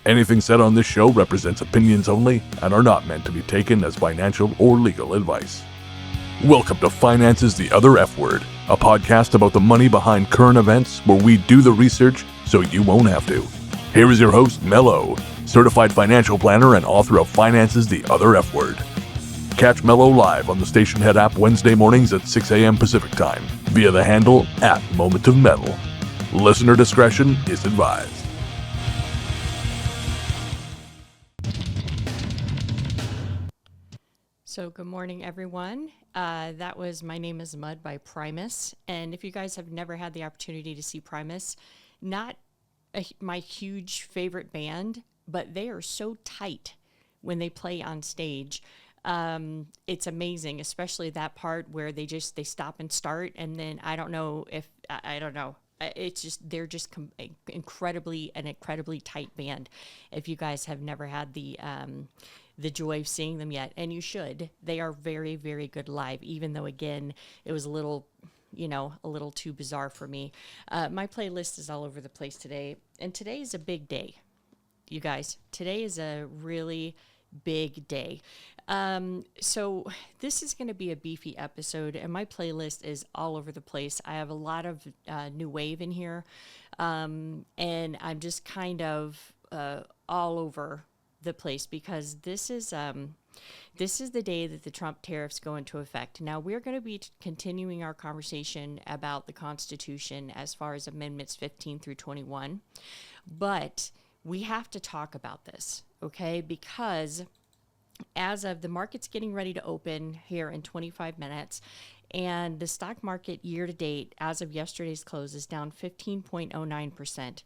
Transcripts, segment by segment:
Anything said on this show represents opinions only and are not meant to be taken as financial or legal advice. Welcome to Finances the Other F Word, a podcast about the money behind current events where we do the research so you won't have to. Here is your host, Mello, certified financial planner and author of Finances the Other F Word. Catch Mello live on the Station Head app Wednesday mornings at 6 a.m. Pacific Time via the handle @MomentOfMetal. Listener discretion is advised. So good morning, everyone. That was My Name is Mud by Primus. And if you guys have never had the opportunity to see Primus, not my huge favorite band, but they are so tight when they play on stage. It's amazing, especially that part where they stop and start. And then I don't know. It's just, they're just an incredibly tight band. If you guys have never had the joy of seeing them yet, and you should. They are very, very good live, even though, again, it was a little too bizarre for me. My playlist is all over the place today, and today is a big day, you guys. Today is a really big day. So this is going to be a beefy episode, and my playlist is all over the place. I have a lot of new wave in here, and I'm just kind of all over the place because this is the day that the Trump tariffs go into effect. Now, we're going to be continuing our conversation about the Constitution as far as Amendments 15 through 21, but we have to talk about this, okay? Because as of the market's getting ready to open here in 25 minutes, and the stock market year to date, as of yesterday's close, is down 15.09%.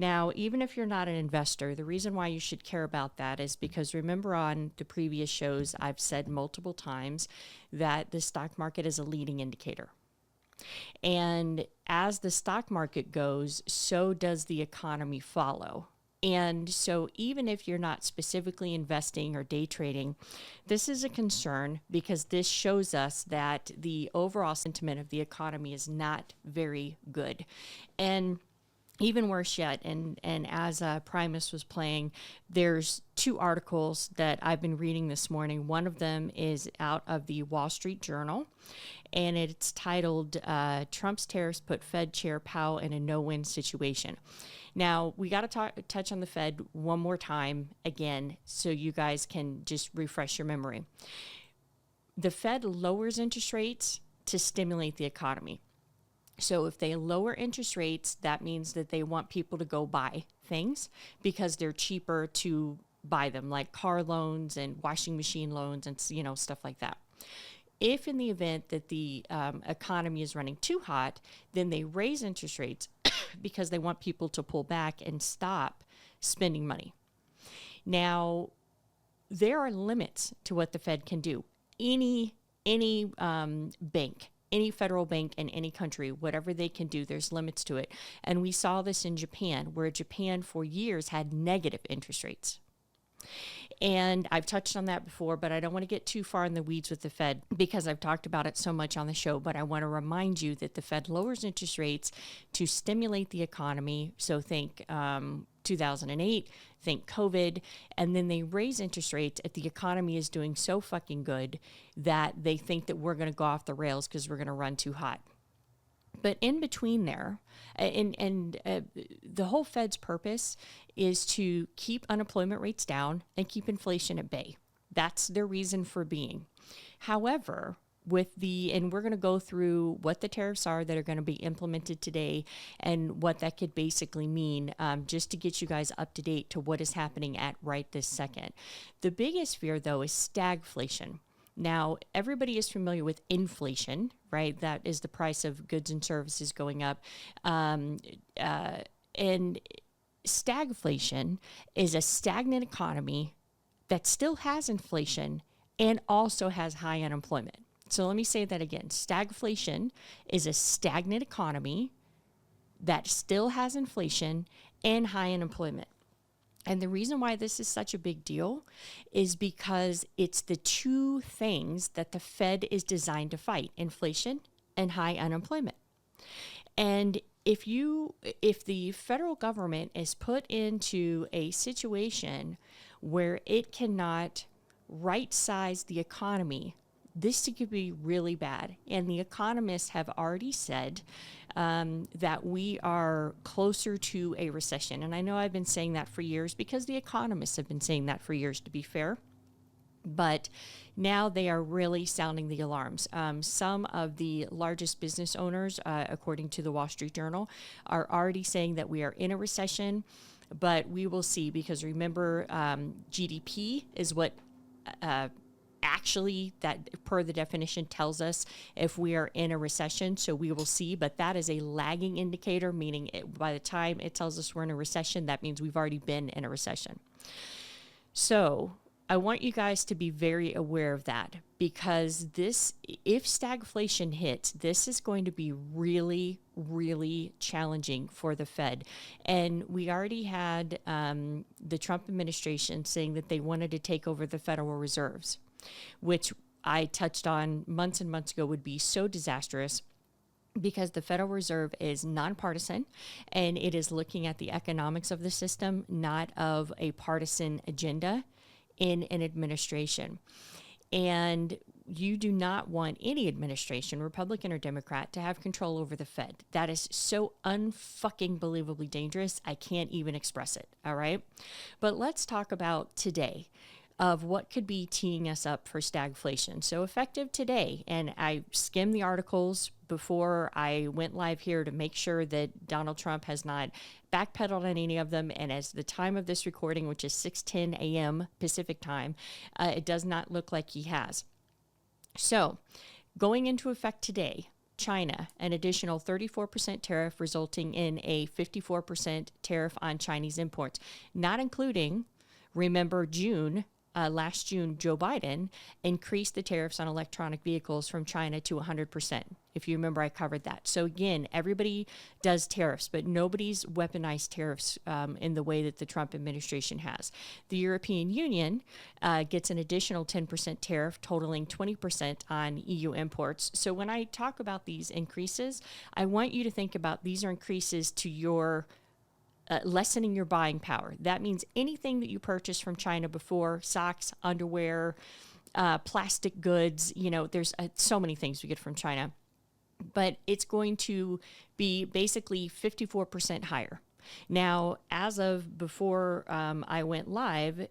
Now, even if you're not an investor, the reason why you should care about that is because remember on the previous shows, I've said multiple times that the stock market is a leading indicator. And as the stock market goes, so does the economy follow. And so even if you're not specifically investing or day trading, this is a concern because this shows us that the overall sentiment of the economy is not very good. And even worse yet, and as Primus was playing, there's two articles that I've been reading this morning. One of them is out of the Wall Street Journal, and it's titled, Trump's Tariffs Put Fed Chair Powell in a No-Win Situation. Now, we got to touch on the Fed one more time again so you guys can just refresh your memory. The Fed lowers interest rates to stimulate the economy. So if they lower interest rates, that means that they want people to go buy things because they're cheaper to buy them, like car loans and washing machine loans and stuff like that. If in the event that the economy is running too hot, then they raise interest rates because they want people to pull back and stop spending money. Now, there are limits to what the Fed can do. Any bank, any federal bank in any country, whatever they can do, there's limits to it. And we saw this in Japan, where Japan for years had negative interest rates. And I've touched on that before, but I don't want to get too far in the weeds with the Fed because I've talked about it so much on the show. But I want to remind you that the Fed lowers interest rates to stimulate the economy. So think 2008, think COVID, and then they raise interest rates if the economy is doing so fucking good that they think that we're going to go off the rails because we're going to run too hot. But in between there, the whole Fed's purpose is to keep unemployment rates down and keep inflation at bay. That's their reason for being. However, and we're going to go through what the tariffs are that are going to be implemented today and what that could basically mean, just to get you guys up to date to what is happening at right this second. The biggest fear, though, is stagflation. Now, everybody is familiar with inflation, right? That is the price of goods and services going up. And stagflation is a stagnant economy that still has inflation and also has high unemployment. So let me say that again. Stagflation is a stagnant economy that still has inflation and high unemployment. And the reason why this is such a big deal is because it's the two things that the Fed is designed to fight: inflation and high unemployment. And if the federal government is put into a situation where it cannot right size the economy, this could be really bad. And the economists have already said that we are closer to a recession. And I know I've been saying that for years because the economists have been saying that for years, to be fair. But now they are really sounding the alarms. Some of the largest business owners, according to the Wall Street Journal, are already saying that we are in a recession, but we will see, because remember, GDP is what actually, that per the definition, tells us if we are in a recession. So we will see, but that is a lagging indicator, meaning by the time it tells us we're in a recession, that means we've already been in a recession. So I want you guys to be very aware of that, because if stagflation hits, this is going to be really, really challenging for the Fed. And we already had the Trump administration saying that they wanted to take over the Federal Reserves, which I touched on months and months ago would be so disastrous, because the Federal Reserve is nonpartisan and it is looking at the economics of the system, not of a partisan agenda in an administration. And you do not want any administration, Republican or Democrat, to have control over the Fed. That is so unfucking believably dangerous. I can't even express it. All right. But let's talk about today of what could be teeing us up for stagflation. So effective today, and I skimmed the articles before I went live here to make sure that Donald Trump has not backpedaled on any of them. And as the time of this recording, which is 6:10 a.m. Pacific time, it does not look like he has. So going into effect today, China, an additional 34% tariff, resulting in a 54% tariff on Chinese imports, not including, remember, last June, Joe Biden increased the tariffs on electronic vehicles from China to 100%. If you remember, I covered that. So again, everybody does tariffs, but nobody's weaponized tariffs in the way that the Trump administration has. The European Union gets an additional 10% tariff, totaling 20% on EU imports. So when I talk about these increases, I want you to think about these are increases to your lessening your buying power. That means anything that you purchased from China before, socks, underwear, plastic goods, there's so many things we get from China, but it's going to be basically 54% higher. Now, as of before I went live,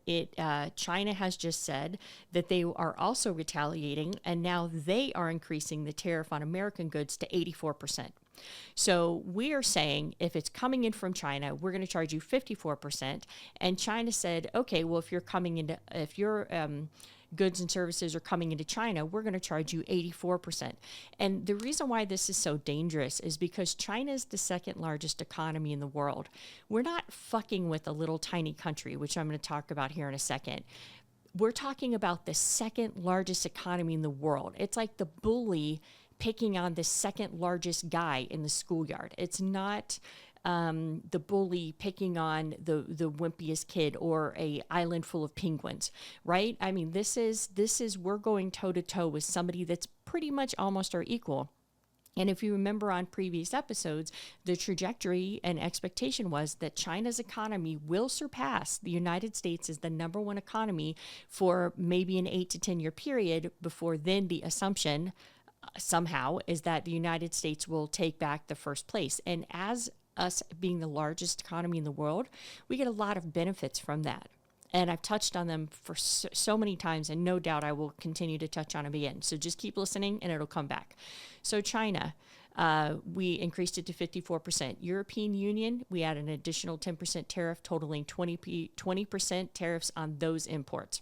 China has just said that they are also retaliating, and now they are increasing the tariff on American goods to 84%. So we are saying if it's coming in from China, we're going to charge you 54%. And China said, okay, well, if your goods and services are coming into China, we're going to charge you 84%. And the reason why this is so dangerous is because China is the second largest economy in the world. We're not fucking with a little tiny country, which I'm going to talk about here in a second. We're talking about the second largest economy in the world. It's like the bully picking on the second largest guy in the schoolyard. It's not the bully picking on the wimpiest kid or a island full of penguins, right? I mean, this is we're going toe to toe with somebody that's pretty much almost our equal. And if you remember on previous episodes, the trajectory and expectation was that China's economy will surpass the United States as the number one economy for maybe an 8 to 10 year period, before then the assumption somehow is that the United States will take back the first place. And as us being the largest economy in the world, we get a lot of benefits from that. And I've touched on them for so many times, and no doubt I will continue to touch on them again. So just keep listening and it'll come back. So China, we increased it to 54%. European Union, we add an additional 10% tariff, totaling 20% tariffs on those imports.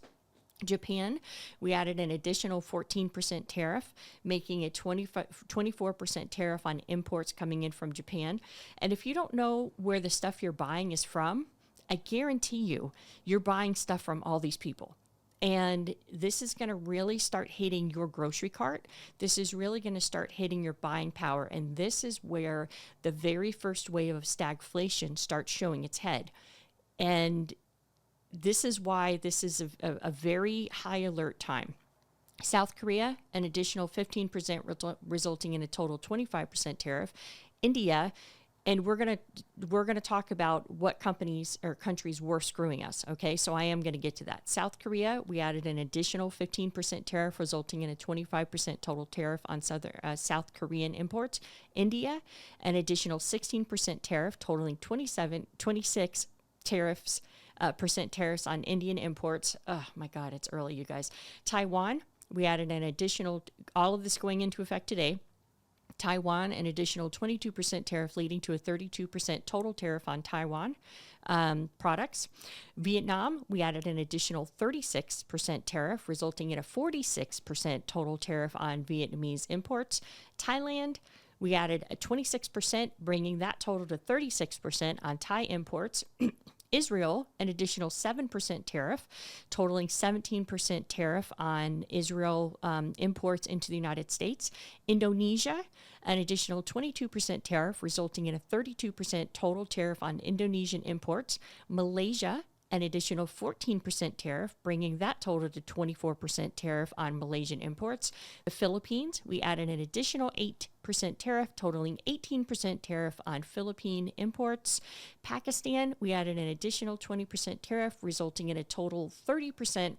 Japan, we added an additional 14% tariff, making it 24% tariff on imports coming in from Japan. And if you don't know where the stuff you're buying is from, I guarantee you're buying stuff from all these people. And this is going to really start hitting your grocery cart. This is really going to start hitting your buying power. And this is where the very first wave of stagflation starts showing its head. And this is why this is a very high alert time. South Korea, an additional 15%, resulting in a total 25% tariff. India, And we're gonna talk about what companies or countries were screwing us. Okay, so I am gonna get to that. South Korea, we added an additional 15% tariff, resulting in a 25% total tariff on South Korean imports. India, an additional 16% tariff, totaling 26 tariffs. Percent tariffs on Indian imports. Oh my God, it's early, you guys. Taiwan, we added an additional, all of this going into effect today. Taiwan, an additional 22% tariff, leading to a 32% total tariff on Taiwan products. Vietnam, we added an additional 36% tariff, resulting in a 46% total tariff on Vietnamese imports. Thailand, we added a 26%, bringing that total to 36% on Thai imports. Israel, an additional 7% tariff, totaling 17% tariff on Israel imports into the United States. Indonesia, an additional 22% tariff, resulting in a 32% total tariff on Indonesian imports. Malaysia, an additional 14% tariff, bringing that total to 24% tariff on Malaysian imports. The Philippines, we added an additional 8% tariff, totaling 18% tariff on Philippine imports. Pakistan, we added an additional 20% tariff, resulting in a total 30%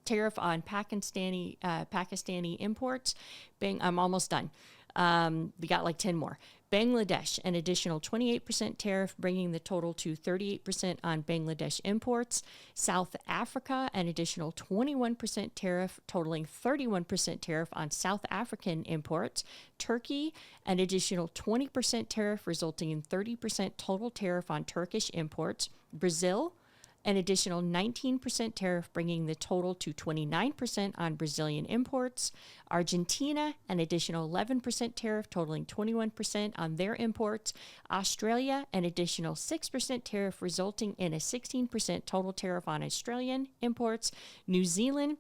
tariff on Pakistani imports. Bang, I'm almost done. We got like 10 more. Bangladesh, an additional 28% tariff, bringing the total to 38% on Bangladesh imports. South Africa, an additional 21% tariff, totaling 31% tariff on South African imports. Turkey, an additional 20% tariff, resulting in 30% total tariff on Turkish imports. Brazil, an additional 19% tariff, bringing the total to 29% on Brazilian imports. Argentina, an additional 11% tariff, totaling 21% on their imports. Australia, an additional 6% tariff, resulting in a 16% total tariff on Australian imports. New Zealand,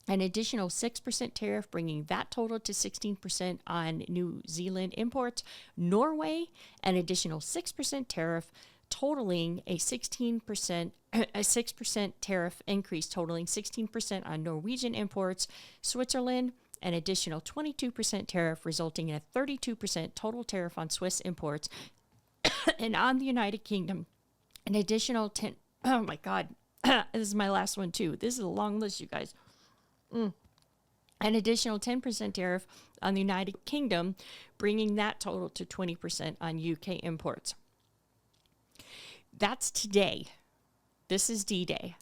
an additional 6% tariff, bringing that total to 16% on New Zealand imports. Norway, an additional 6% tariff, totaling a 6% tariff increase, totaling 16% on Norwegian imports. Switzerland, an additional 22% tariff, resulting in a 32% total tariff on Swiss imports. And on the United Kingdom, an additional 10, oh my God, this is my last one too. This is a long list, you guys. An additional 10% tariff on the United Kingdom, bringing that total to 20% on UK imports. That's today. This is D-Day.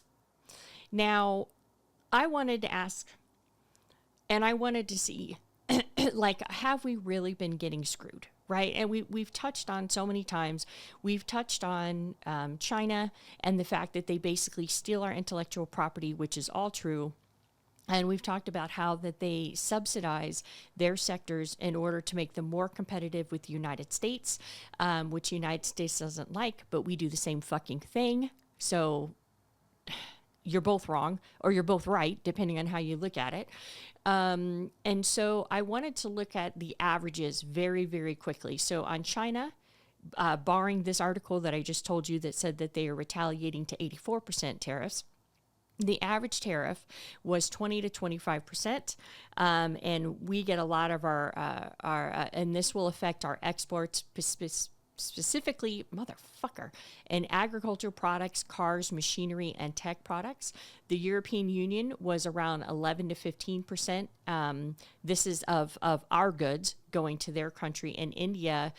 Now, I wanted to ask, and I wanted to see, like, have we really been getting screwed, right? And we've touched on so many times. We've touched on China and the fact that they basically steal our intellectual property, which is all true. And we've talked about how that they subsidize their sectors in order to make them more competitive with the United States, which the United States doesn't like, but we do the same fucking thing. So you're both wrong, or you're both right, depending on how you look at it. And so I wanted to look at the averages very, very quickly. So on China, barring this article that I just told you that said that they are retaliating to 84% tariffs, the average tariff was 20 to 25%, and we get a lot of our and this will affect our exports, specifically, motherfucker, in agriculture products, cars, machinery, and tech products. The European Union was around 11 to 15%. This is of our goods going to their country. In India,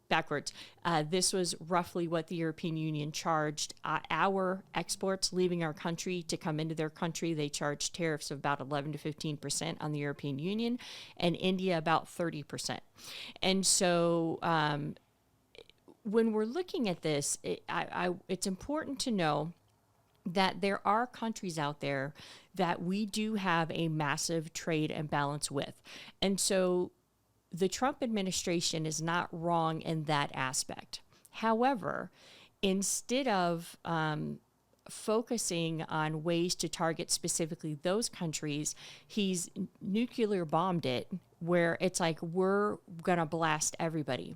backwards. This was roughly what the European Union charged our exports leaving our country to come into their country. They charged tariffs of about 11 to 15% on the European Union, and India about 30%. And so when we're looking at this, it's important to know that there are countries out there that we do have a massive trade imbalance with. And so the Trump administration is not wrong in that aspect. However, instead of focusing on ways to target specifically those countries, he's nuclear bombed it, where it's like, we're going to blast everybody.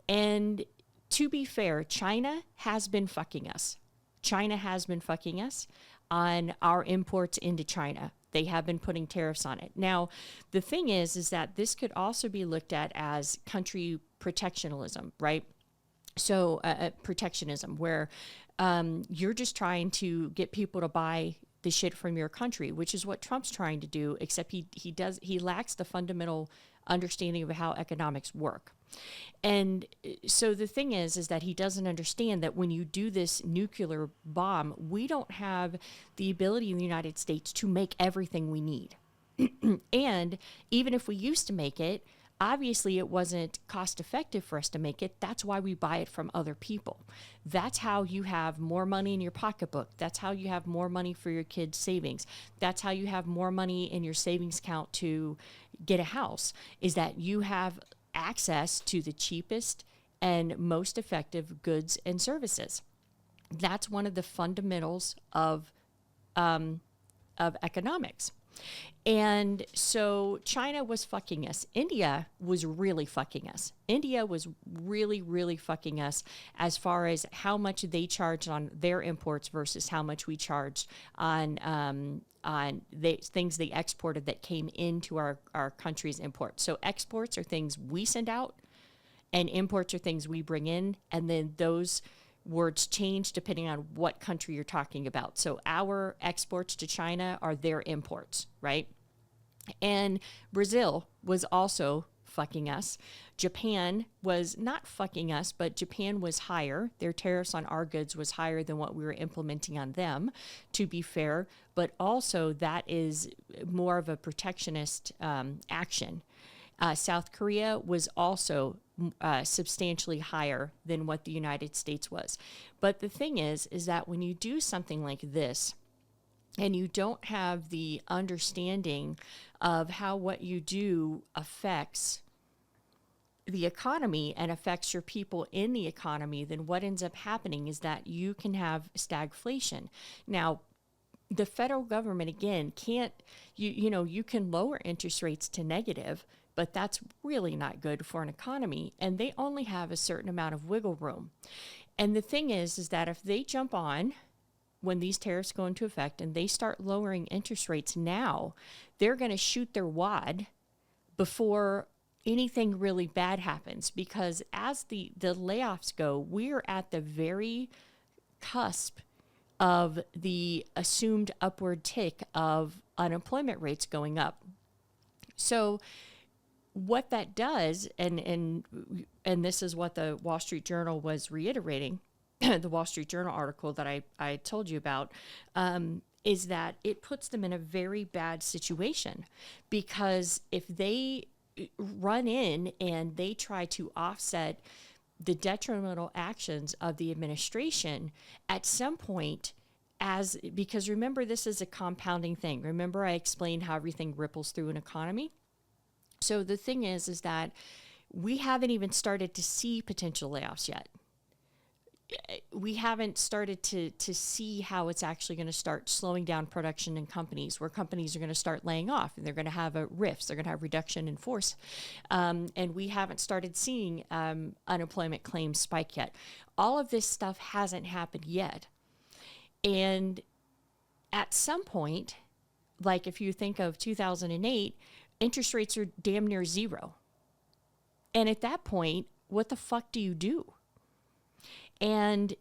And to be fair, China has been fucking us. China has been fucking us on our imports into China. They have been putting tariffs on it. Now, the thing is that this could also be looked at as country protectionism, right? So protectionism, where you're just trying to get people to buy the shit from your country, which is what Trump's trying to do, except he lacks the fundamental understanding of how economics work. And so the thing is that he doesn't understand that when you do this nuclear bomb, we don't have the ability in the United States to make everything we need. And even if we used to make it, obviously it wasn't cost effective for us to make it. That's why we buy it from other people. That's how you have more money in your pocketbook. That's how you have more money for your kids' savings. That's how you have more money in your savings account to get a house, is that you have access to the cheapest and most effective goods and services. That's one of the fundamentals of economics. And so China was fucking us. India was really fucking us. India was really, really fucking us as far as how much they charged on their imports versus how much we charged on things they exported that came into our country's imports. So exports are things we send out, and imports are things we bring in, and then those words change depending on what country you're talking about. So our exports to China are their imports, right? And Brazil was also fucking us. Japan was not fucking us, but Japan was higher. Their tariffs on our goods was higher than what we were implementing on them, to be fair. But also that is more of a protectionist action. South Korea was also substantially higher than what the United States was. But the thing is that when you do something like this, and you don't have the understanding of how what you do affects the economy and affects your people in the economy, then what ends up happening is that you can have stagflation. Now, the federal government, again, can't, you can lower interest rates to negative, but that's really not good for an economy. And they only have a certain amount of wiggle room. And the thing is that if they jump on when these tariffs go into effect and they start lowering interest rates now, they're going to shoot their wad before anything really bad happens. Because as the layoffs go, we're at the very cusp of the assumed upward tick of unemployment rates going up. So what that does, and this is what the Wall Street Journal was reiterating, the Wall Street Journal article that I told you about, is that it puts them in a very bad situation. Because if they run in and they try to offset the detrimental actions of the administration, at some point, because remember, this is a compounding thing. Remember I explained how everything ripples through an economy? So the thing is that we haven't even started to see potential layoffs yet. We haven't started to see how it's actually going to start slowing down production in companies, where companies are going to start laying off and they're going to have RIFs, they're going to have reduction in force. And we haven't started seeing unemployment claims spike yet. All of this stuff hasn't happened yet. And at some point, like if you think of 2008, interest rates are damn near zero. And at that point, what the fuck do you do? And,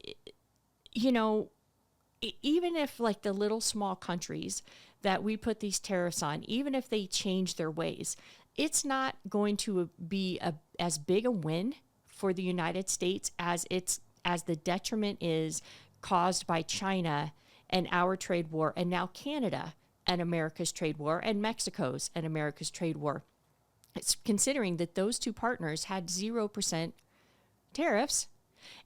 even if like the little small countries that we put these tariffs on, even if they change their ways, it's not going to be as big a win for the United States as the detriment is caused by China and our trade war, and now Canada and America's trade war, and Mexico's and America's trade war. It's considering that those two partners had 0% tariffs.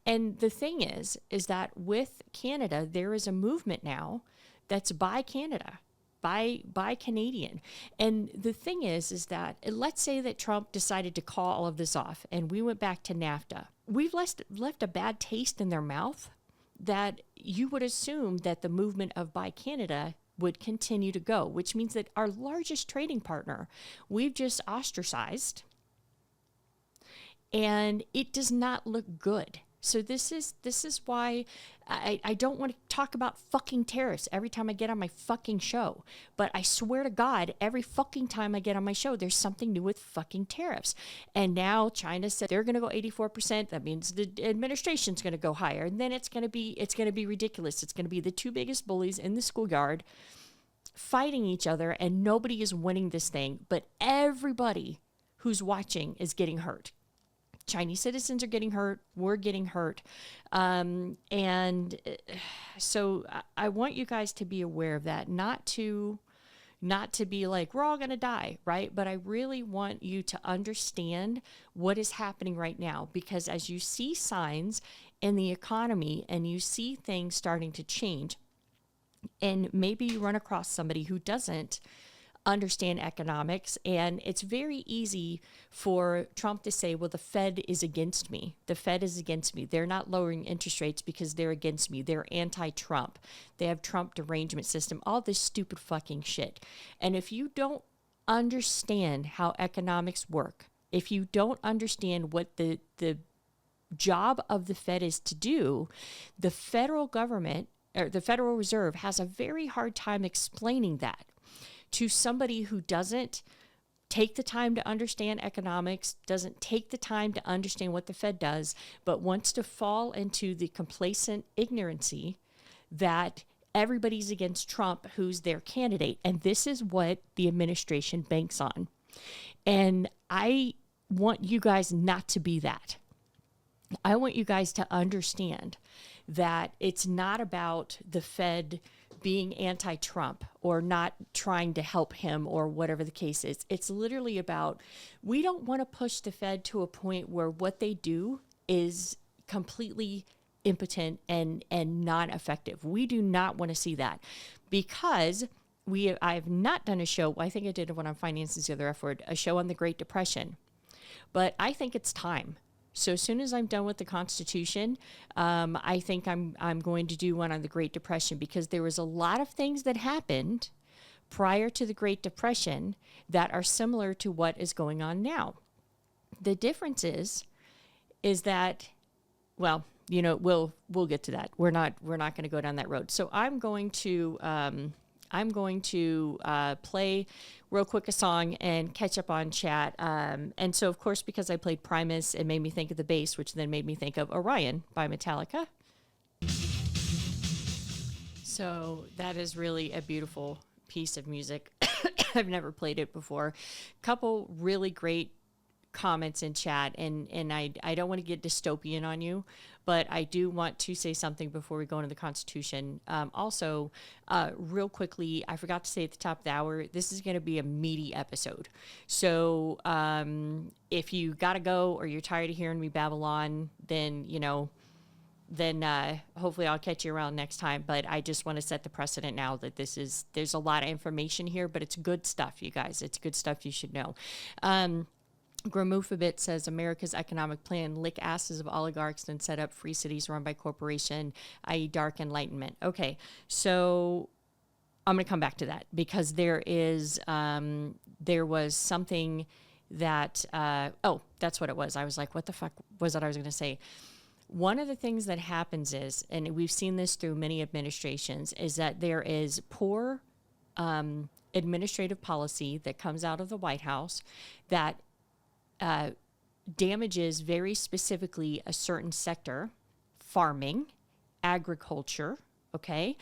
And the thing is that with Canada, there is a movement now that's buy Canada, buy Canadian. And the thing is that let's say that Trump decided to call all of this off and we went back to NAFTA. We've left a bad taste in their mouth that you would assume that the movement of buy Canada would continue to go, which means that our largest trading partner, we've just ostracized. And it does not look good. So this is why I don't want to talk about fucking tariffs every time I get on my fucking show. But I swear to God, every fucking time I get on my show, there's something new with fucking tariffs. And now China said they're going to go 84%. That means the administration's going to go higher, and then it's going to be ridiculous. It's going to be the two biggest bullies in the schoolyard fighting each other, and nobody is winning this thing. But everybody who's watching is getting hurt. Chinese citizens are getting hurt. We're getting hurt. And so I want you guys to be aware of that, not to be like, we're all going to die, right? But I really want you to understand what is happening right now, because as you see signs in the economy and you see things starting to change, and maybe you run across somebody who doesn't understand economics, and it's very easy for Trump to say, well, the Fed is against me. The Fed is against me. They're not lowering interest rates because they're against me. They're anti-Trump. They have Trump derangement system, all this stupid fucking shit. And if you don't understand how economics work, if you don't understand what the job of the Fed is to do, the federal government or the Federal Reserve has a very hard time explaining that to somebody who doesn't take the time to understand economics, doesn't take the time to understand what the Fed does, but wants to fall into the complacent ignorancy that everybody's against Trump, who's their candidate. And this is what the administration banks on. And I want you guys not to be that. I want you guys to understand that it's not about the Fed being anti-Trump or not trying to help him or whatever the case is. It's literally about, we don't want to push the Fed to a point where what they do is completely impotent and non-effective. We do not want to see that, because I've not done a show. I think I did one on finances, the other F word, a show on the Great Depression. But I think it's time. So as soon as I'm done with the Constitution, I think I'm going to do one on the Great Depression, because there was a lot of things that happened prior to the Great Depression that are similar to what is going on now. The difference is that, well, you know, we'll get to that. We're not going to go down that road. So I'm going to play real quick a song and catch up on chat. And so, of course, because I played Primus, it made me think of the bass, which then made me think of Orion by Metallica. So that is really a beautiful piece of music. I've never played it before. Couple really great comments in chat, and I don't want to get dystopian on you, but I do want to say something before we go into the Constitution. Also, real quickly, I forgot to say at the top of the hour, this is going to be a meaty episode. So if you got to go or you're tired of hearing me babble on, then, you know, hopefully I'll catch you around next time. But I just want to set the precedent now that there's a lot of information here, but it's good stuff, you guys. It's good stuff you should know. Gramufabit says America's economic plan lick asses of oligarchs and set up free cities run by corporation, i.e. dark enlightenment. Okay, so I'm going to come back to that, because there was something that, that's what it was. I was like, what the fuck was it I was going to say? One of the things that happens is, and we've seen this through many administrations, is that there is poor administrative policy that comes out of the White House that damages very specifically a certain sector, farming, agriculture, okay?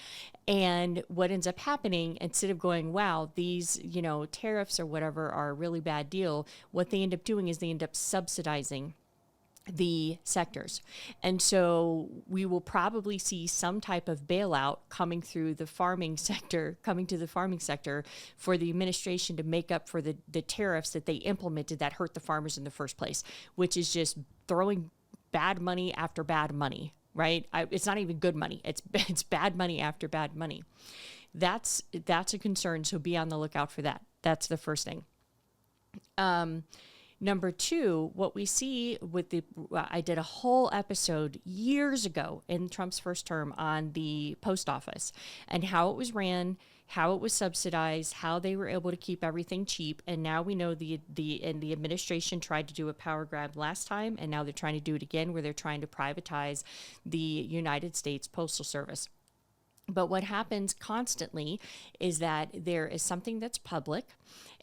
And what ends up happening, instead of going, wow, these, you know, tariffs or whatever are a really bad deal, what they end up doing is they end up subsidizing the sectors. And so we will probably see some type of bailout coming through the farming sector, for the administration to make up for the tariffs that they implemented that hurt the farmers in the first place, which is just throwing bad money after bad money, right? It's not even good money. It's bad money after bad money. That's a concern. So be on the lookout for that. That's the first thing. Number two, what we see with I did a whole episode years ago in Trump's first term on the post office and how it was ran, how it was subsidized, how they were able to keep everything cheap, and now we know the administration tried to do a power grab last time, and now they're trying to do it again, where they're trying to privatize the United States Postal Service. But what happens constantly is that there is something that's public,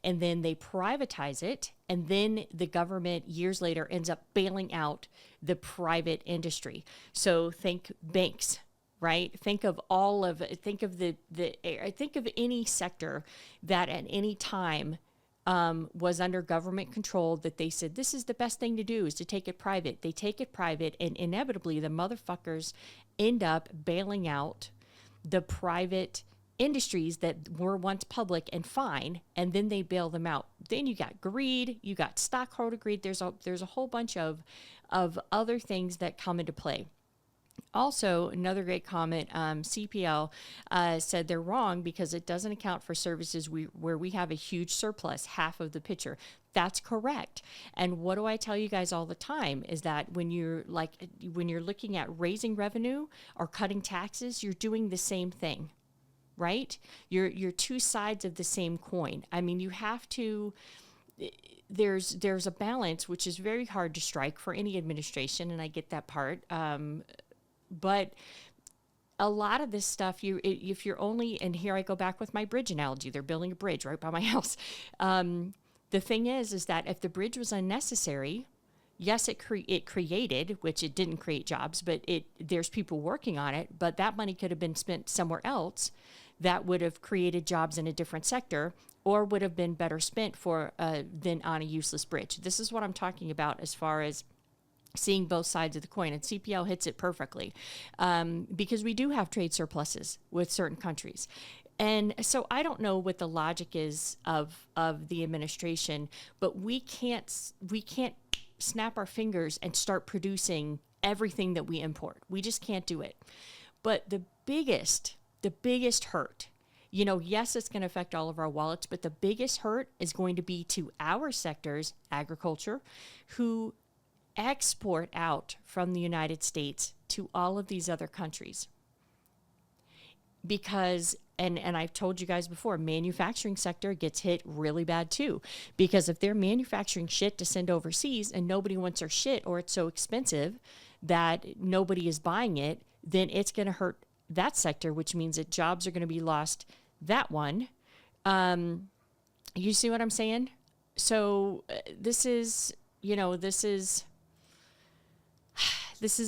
and then they privatize it, and then the government years later ends up bailing out the private industry. So think banks, right? Think of any sector that at any time was under government control, that they said this is the best thing to do is to take it private. They take it private, and inevitably the motherfuckers end up bailing out the private industries that were once public and fine, and then they bail them out. Then you got greed, you got stockholder greed. There's a whole bunch of other things that come into play. Also, another great comment, CPL said they're wrong because it doesn't account for services where we have a huge surplus, half of the picture. That's correct. And what do I tell you guys all the time is that when you're looking at raising revenue or cutting taxes, you're doing the same thing, right? You're two sides of the same coin. I mean, you have to. There's a balance which is very hard to strike for any administration, and I get that part. But a lot of this stuff, if you're only, and here I go back with my bridge analogy, they're building a bridge right by my house. The thing is that if the bridge was unnecessary, yes, it created, which it didn't create jobs, but there's people working on it, but that money could have been spent somewhere else that would have created jobs in a different sector, or would have been better spent than on a useless bridge. This is what I'm talking about as far as seeing both sides of the coin, and CPL hits it perfectly, because we do have trade surpluses with certain countries. And so I don't know what the logic is of the administration, but we can't snap our fingers and start producing everything that we import. We just can't do it. But the biggest hurt, yes, it's going to affect all of our wallets, but the biggest hurt is going to be to our sectors, agriculture, who export out from the United States to all of these other countries. Because, and I've told you guys before, manufacturing sector gets hit really bad too. Because if they're manufacturing shit to send overseas and nobody wants our shit, or it's so expensive that nobody is buying it, then it's going to hurt that sector, which means that jobs are going to be lost. That one. You see what I'm saying? So this is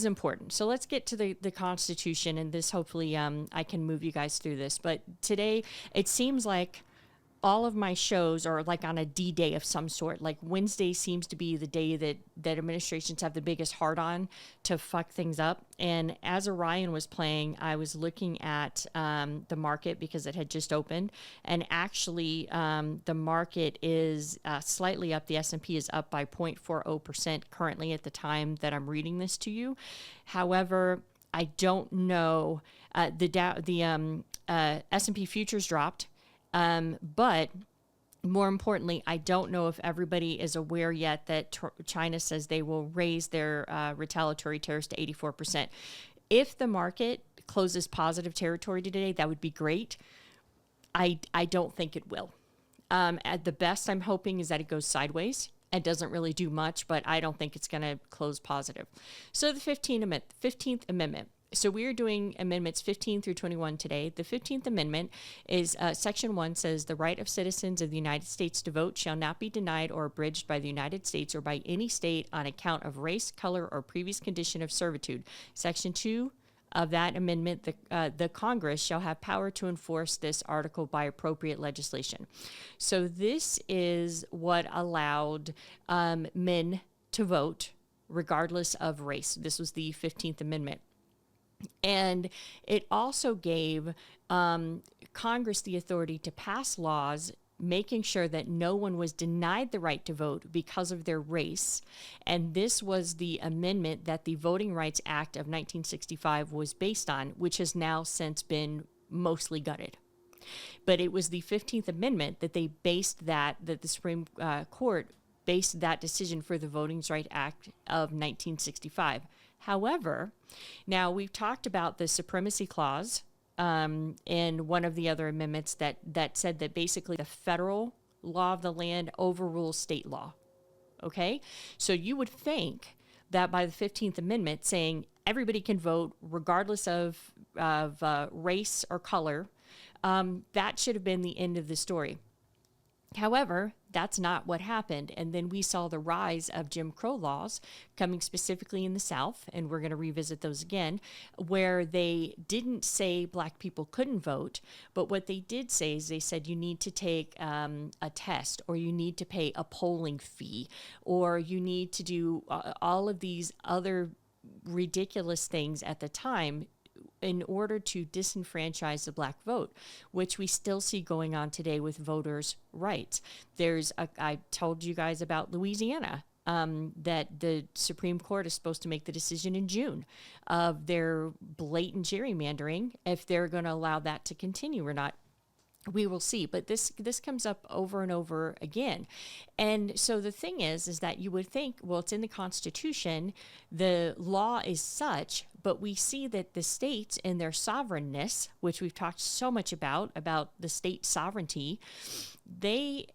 important. So let's get to the Constitution, and this hopefully I can move you guys through this. But today it seems like all of my shows are like on a D-Day of some sort. Like Wednesday seems to be the day that administrations have the biggest hard on to fuck things up. And as Orion was playing, I was looking at the market because it had just opened. And actually, the market is slightly up. The S&P is up by 0.40% currently at the time that I'm reading this to you. However, I don't know. The S&P futures dropped. But more importantly, I don't know if everybody is aware yet that China says they will raise their retaliatory tariffs to 84%. If the market closes positive territory today, that would be great. I don't think it will. At the best, I'm hoping is that it goes sideways. It doesn't really do much, but I don't think it's going to close positive. So the 15th Amendment. So we are doing amendments 15 through 21 today. The 15th Amendment is Section 1 says the right of citizens of the United States to vote shall not be denied or abridged by the United States or by any state on account of race, color, or previous condition of servitude. Section 2 of that amendment, the Congress shall have power to enforce this article by appropriate legislation. So this is what allowed men to vote regardless of race. This was the 15th Amendment. And it also gave Congress the authority to pass laws making sure that no one was denied the right to vote because of their race. And this was the amendment that the Voting Rights Act of 1965 was based on, which has now since been mostly gutted. But it was the 15th Amendment that they based that the Supreme Court based that decision for the Voting Rights Act of 1965. However, now we've talked about the Supremacy Clause in one of the other amendments that said that basically the federal law of the land overrules state law. Okay? So you would think that by the 15th Amendment saying everybody can vote regardless of race or color, that should have been the end of the story. However, that's not what happened. And then we saw the rise of Jim Crow laws coming specifically in the South, and we're going to revisit those again, where they didn't say Black people couldn't vote, but what they did say is they said you need to take a test, or you need to pay a polling fee, or you need to do all of these other ridiculous things at the time in order to disenfranchise the Black vote, which we still see going on today with voters' rights. I told you guys about Louisiana, that the Supreme Court is supposed to make the decision in June of their blatant gerrymandering, if they're going to allow that to continue or not. We will see, but this comes up over and over again. And so the thing is that you would think, well, it's in the Constitution, the law is such, but we see that the states in their sovereignness, which we've talked so much about the state sovereignty, they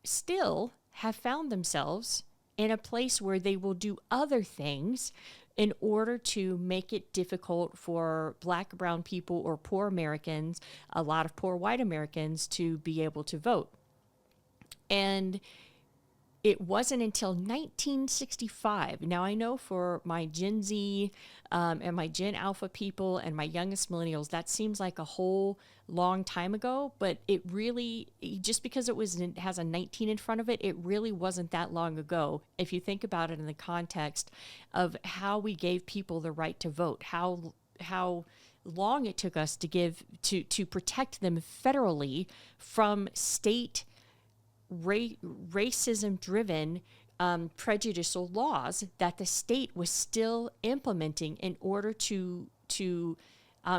still have found themselves in a place where they will do other things in order to make it difficult for Black, brown people, or poor Americans, a lot of poor white Americans, to be able to vote. And it wasn't until 1965. Now, I know for my Gen Z and my Gen Alpha people and my youngest millennials, that seems like a whole long time ago, but it really, just because it has a 19 in front of it, it really wasn't that long ago. If you think about it in the context of how we gave people the right to vote, how long it took us to protect them federally from state racism-driven prejudicial laws that the state was still implementing in order to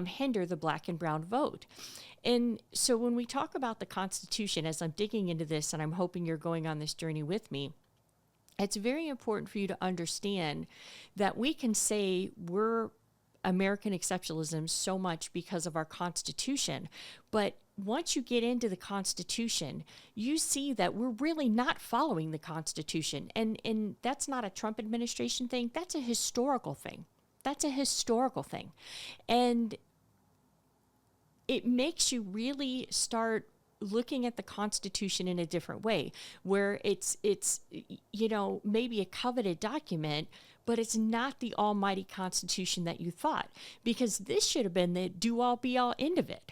hinder the Black and brown vote. And so when we talk about the Constitution, as I'm digging into this, and I'm hoping you're going on this journey with me, it's very important for you to understand that we can say we're American exceptionalism so much because of our Constitution, but once you get into the Constitution, you see that we're really not following the Constitution. And that's not a Trump administration thing. That's a historical thing. And it makes you really start looking at the Constitution in a different way, where it's maybe a coveted document, but it's not the almighty Constitution that you thought, because this should have been the do-all, be-all end of it.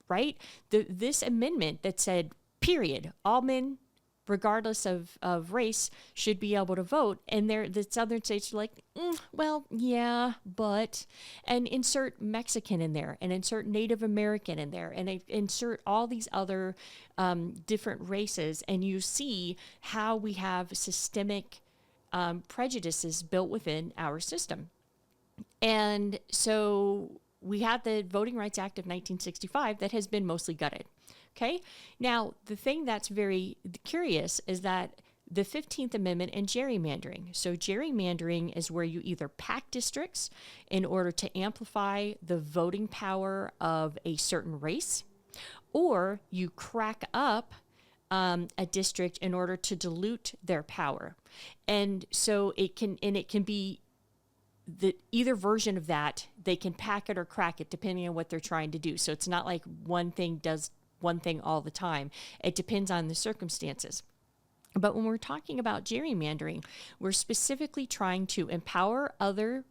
Right? This amendment that said, period, all men, regardless of race, should be able to vote. And the southern states are like, well, yeah, but, and insert Mexican in there, and insert Native American in there, and insert all these other different races. And you see how we have systemic prejudices built within our system. And so we had the Voting Rights Act of 1965 that has been mostly gutted. Okay? Now, the thing that's very curious is that the 15th Amendment and gerrymandering. So gerrymandering is where you either pack districts in order to amplify the voting power of a certain race, or you crack up a district in order to dilute their power. And so it can be either version of that. They can pack it or crack it depending on what they're trying to do. So it's not like one thing does one thing all the time. It depends on the circumstances. But when we're talking about gerrymandering, we're specifically trying to empower other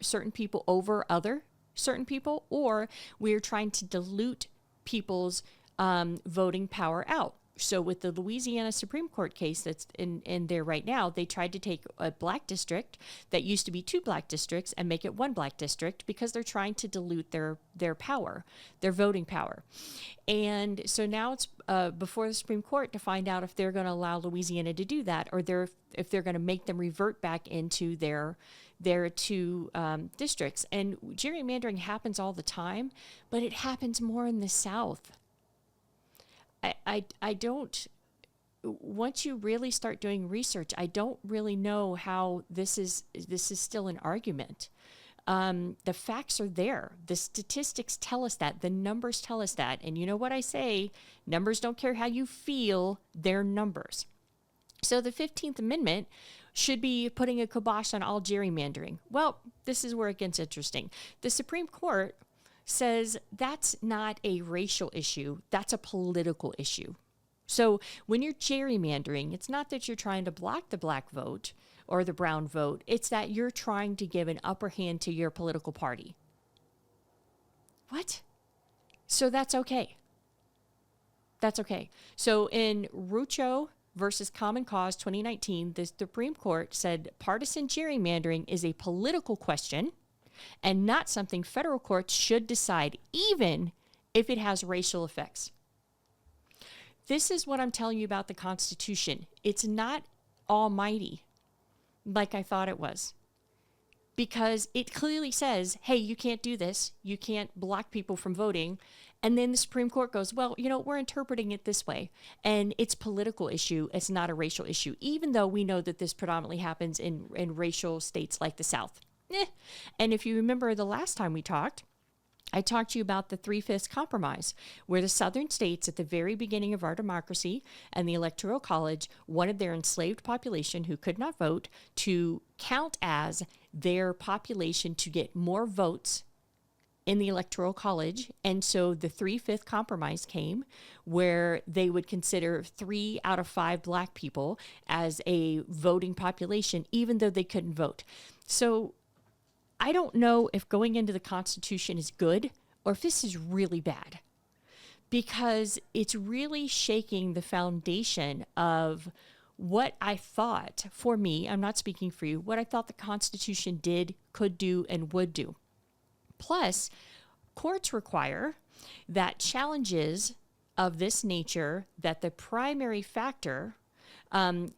certain people over other certain people, or we're trying to dilute people's voting power out. So with the Louisiana Supreme Court case that's in there right now, they tried to take a Black district that used to be 2 Black districts and make it 1 Black district, because they're trying to dilute their power, their voting power. And so now it's before the Supreme Court to find out if they're going to allow Louisiana to do that, or if they're going to make them revert back into their 2 districts. And gerrymandering happens all the time, but it happens more in the South. I don't, once you really start doing research, I don't really know how this is still an argument. The facts are there. The statistics tell us that. The numbers tell us that. And you know what I say? Numbers don't care how you feel, they're numbers. So the 15th Amendment should be putting a kibosh on all gerrymandering. Well, this is where it gets interesting. The Supreme Court says that's not a racial issue, that's a political issue. So when you're gerrymandering, it's not that you're trying to block the black vote or the brown vote, it's that you're trying to give an upper hand to your political party. What? So that's okay. That's okay. So in Rucho versus Common Cause 2019, the Supreme Court said partisan gerrymandering is a political question and not something federal courts should decide, even if it has racial effects. This is what I'm telling you about the Constitution. It's not almighty like I thought it was, because it clearly says, hey, you can't do this. You can't block people from voting. And then the Supreme Court goes, well, we're interpreting it this way. And it's a political issue. It's not a racial issue, even though we know that this predominantly happens in racial states like the South. And if you remember the last time we talked, I talked to you about the 3/5 compromise, where the southern states at the very beginning of our democracy and the Electoral College wanted their enslaved population who could not vote to count as their population to get more votes in the Electoral College. And so the 3/5 compromise came, where they would consider 3 out of 5 black people as a voting population, even though they couldn't vote. So I don't know if going into the Constitution is good or if this is really bad, because it's really shaking the foundation of what I thought, for me, I'm not speaking for you, what I thought the Constitution did, could do, and would do. Plus, courts require that challenges of this nature, that the primary factor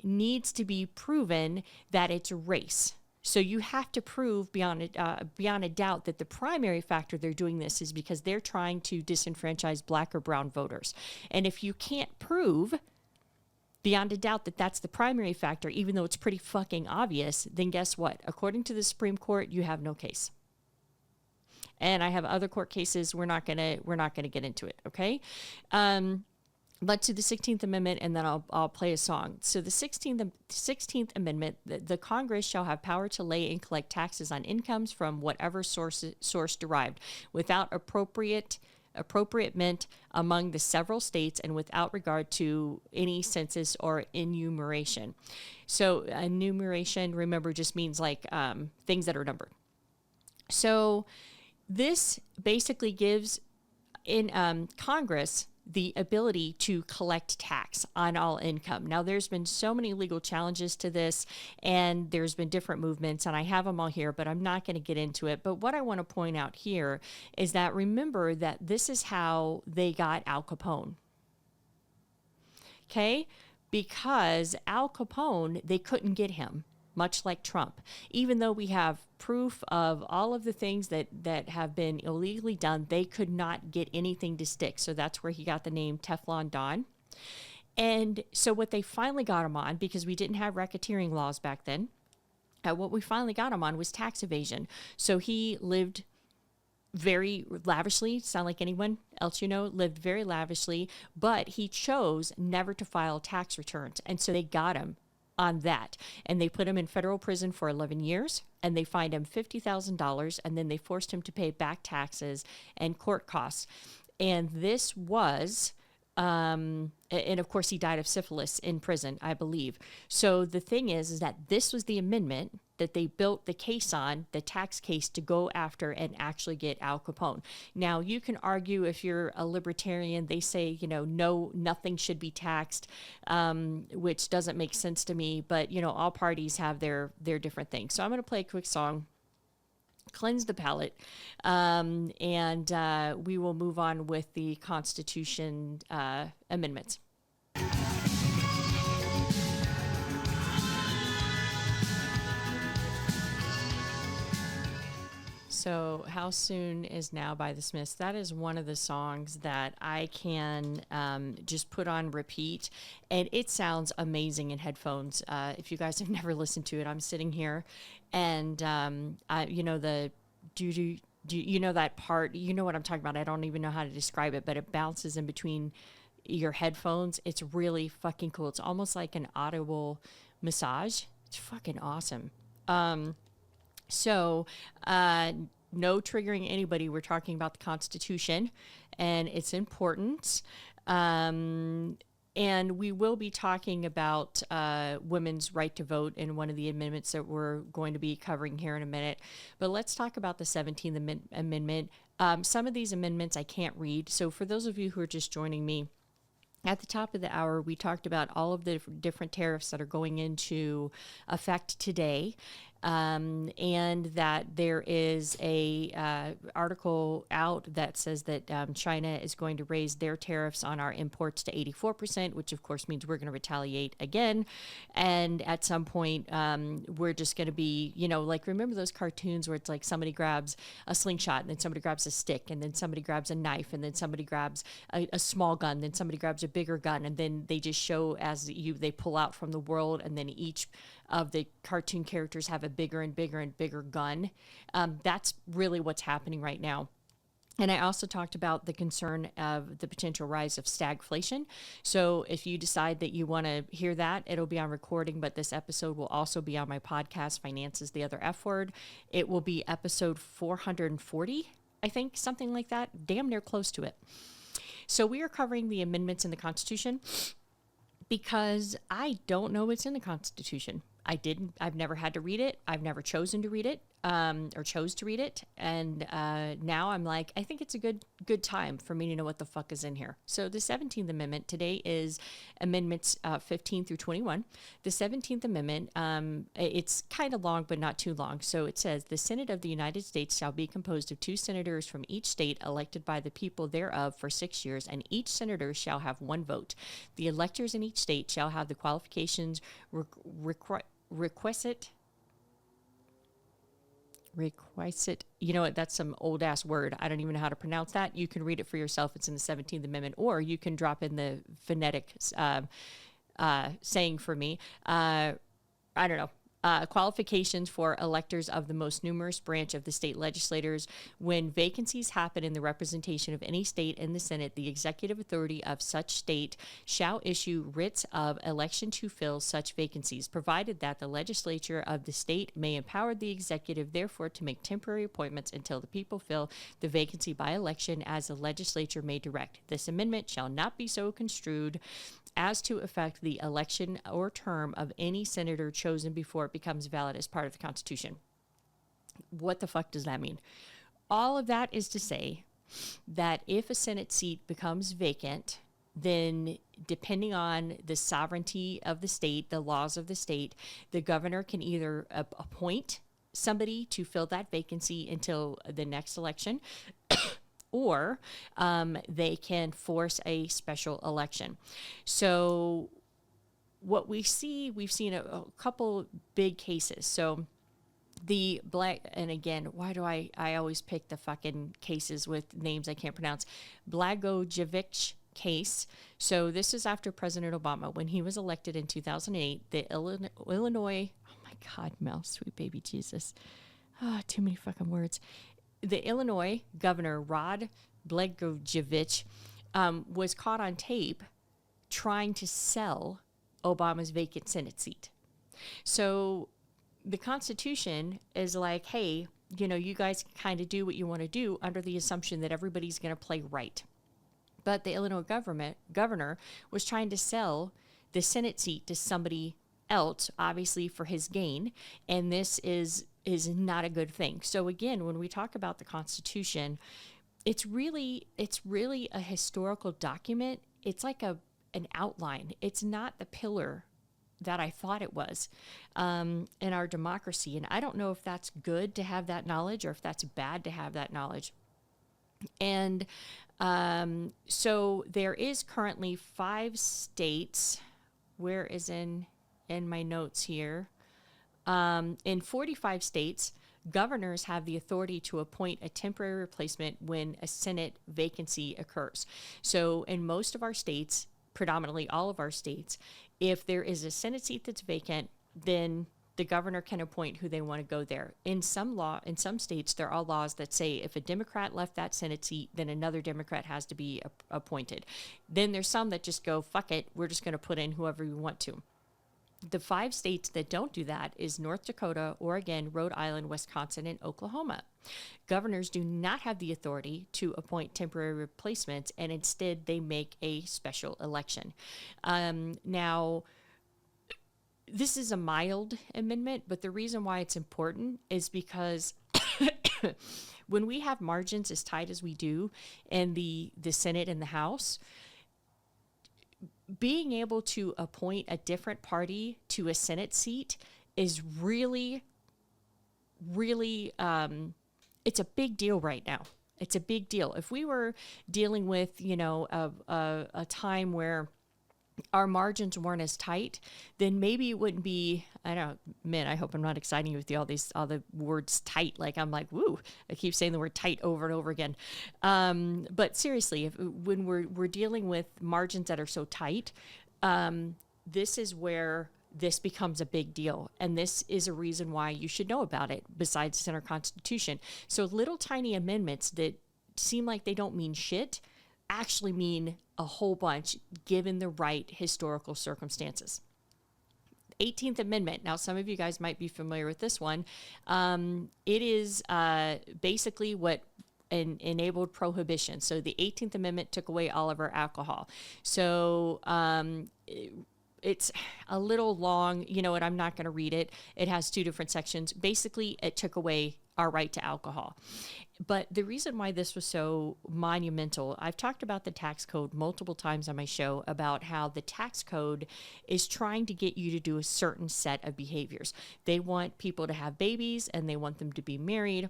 needs to be proven that it's race. So you have to prove beyond a doubt that the primary factor they're doing this is because they're trying to disenfranchise black or brown voters. And if you can't prove beyond a doubt that that's the primary factor, even though it's pretty fucking obvious, then guess what? According to the Supreme Court, you have no case. And I have other court cases. We're not gonna get into it, okay? But to the 16th Amendment, and then I'll play a song. So the 16th Amendment, the Congress shall have power to lay and collect taxes on incomes from whatever source derived, without appropriate among the several states and without regard to any census or enumeration. So enumeration, remember, just means like things that are numbered. So this basically gives in Congress the ability to collect tax on all income. Now, there's been so many legal challenges to this, and there's been different movements, and I have them all here, but I'm not going to get into it. But what I want to point out here is that remember that this is how they got Al Capone. Okay? Because Al Capone, they couldn't get him, much like Trump. Even though we have proof of all of the things that have been illegally done, they could not get anything to stick. So that's where he got the name Teflon Don. And so what they finally got him on, because we didn't have racketeering laws back then, what we finally got him on was tax evasion. So he lived very lavishly, sound like anyone else lived very lavishly, but he chose never to file tax returns. And so they got him on that. And they put him in federal prison for 11 years, and they fined him $50,000, and then they forced him to pay back taxes and court costs. And this was, and of course he died of syphilis in prison, I believe. So the thing is that this was the amendment that they built the case on, the tax case, to go after and actually get Al Capone. Now, you can argue, if you're a libertarian, they say, no, nothing should be taxed, which doesn't make sense to me. But, all parties have their different things. So I'm going to play a quick song, cleanse the palate, and we will move on with the Constitution amendments. So How Soon Is Now by the Smiths. That is one of the songs that I can just put on repeat, and it sounds amazing in headphones. If you guys have never listened to it, I'm sitting here, and the do you know that part? You know what I'm talking about. I don't even know how to describe it, but it bounces in between your headphones. It's really fucking cool. It's almost like an audible massage. It's fucking awesome. So, no triggering anybody. We're talking about the Constitution and its importance. And we will be talking about women's right to vote in one of the amendments that we're going to be covering here in a minute. But let's talk about the 17th Amendment. Some of these amendments I can't read. So for those of you who are just joining me, at the top of the hour, we talked about all of the different tariffs that are going into effect today, and that there is a article out that says that China is going to raise their tariffs on our imports to 84%, which of course means we're going to retaliate again. And at some point, we're just going to be, like, remember those cartoons where it's like somebody grabs a slingshot and then somebody grabs a stick and then somebody grabs a knife and then somebody grabs a small gun, then somebody grabs a bigger gun, and then they just show as they pull out from the world, and then each of the cartoon characters have a bigger and bigger and bigger gun. That's really what's happening right now. And I also talked about the concern of the potential rise of stagflation. So if you decide that you want to hear that, it'll be on recording, but this episode will also be on my podcast, Finances, the Other F Word. It will be episode 440, I think, something like that, damn near close to it. So we are covering the amendments in the Constitution because I don't know what's in the Constitution. I've never had to read it. I've never chosen to read it, or chose to read it. And now I'm like, I think it's a good time for me to know what the fuck is in here. So the 17th Amendment today is amendments 15 through 21. The 17th Amendment, it's kind of long, but not too long. So it says, the Senate of the United States shall be composed of 2 senators from each state elected by the people thereof for 6 years, and each senator shall have 1 vote. The electors in each state shall have the qualifications requisite. You know what? That's some old ass word. I don't even know how to pronounce that. You can read it for yourself. It's in the 17th Amendment, or you can drop in the phonetic saying for me. I don't know. Qualifications for electors of the most numerous branch of the state legislators. When vacancies happen in the representation of any state in the Senate, the executive authority of such state shall issue writs of election to fill such vacancies, provided that the legislature of the state may empower the executive, therefore, to make temporary appointments until the people fill the vacancy by election, as the legislature may direct. This amendment shall not be so construed as to affect the election or term of any senator chosen before it becomes valid as part of the Constitution. What the fuck does that mean? All of that is to say that if a Senate seat becomes vacant, then depending on the sovereignty of the state, the laws of the state, the governor can either appoint somebody to fill that vacancy until the next election, or they can force a special election. So what we've seen a couple big cases. So the and again, why do I always pick the fucking cases with names I can't pronounce? Blagojevich case. So this is after President Obama, when he was elected in 2008, the Illinois, oh my God, Mel, sweet baby Jesus. Too many fucking words. The Illinois governor, Rod Blagojevich, was caught on tape trying to sell Obama's vacant Senate seat. So the Constitution is like, hey, you guys kind of do what you want to do under the assumption that everybody's going to play right. But the Illinois governor was trying to sell the Senate seat to somebody else, obviously for his gain, and this is not a good thing. So again, when we talk about the Constitution, it's really a historical document. It's like an outline. It's not the pillar that I thought it was in our democracy. And I don't know if that's good to have that knowledge or if that's bad to have that knowledge. And so there is currently 5 states. Where is in my notes here? In 45 states, governors have the authority to appoint a temporary replacement when a Senate vacancy occurs. So in most of our states, predominantly all of our states, if there is a Senate seat that's vacant, then the governor can appoint who they want to go there. In some states, there are laws that say if a Democrat left that Senate seat, then another Democrat has to be appointed. Then there's some that just go, fuck it, we're just going to put in whoever we want to. The 5 states that don't do that is North Dakota, Oregon, Rhode Island, Wisconsin, and Oklahoma. Governors do not have the authority to appoint temporary replacements, and instead they make a special election. Now, this is a mild amendment, but the reason why it's important is because when we have margins as tight as we do in the Senate and the House, being able to appoint a different party to a Senate seat is really, really, it's a big deal right now. It's a big deal. If we were dealing with, a time where our margins weren't as tight, then maybe it wouldn't be, I hope I'm not exciting you with all the words tight. Like, I'm like, woo, I keep saying the word tight over and over again. But seriously, when we're dealing with margins that are so tight, this is where this becomes a big deal. And this is a reason why you should know about it, besides in our Constitution. So little tiny amendments that seem like they don't mean shit actually mean a whole bunch given the right historical circumstances. 18th Amendment. Now, some of you guys might be familiar with this one. It is basically what enabled prohibition. So the 18th Amendment took away all of our alcohol. So it's a little long, and I'm not going to read it. It has 2 different sections. Basically, it took away our right to alcohol. But the reason why this was so monumental, I've talked about the tax code multiple times on my show about how the tax code is trying to get you to do a certain set of behaviors. They want people to have babies and they want them to be married,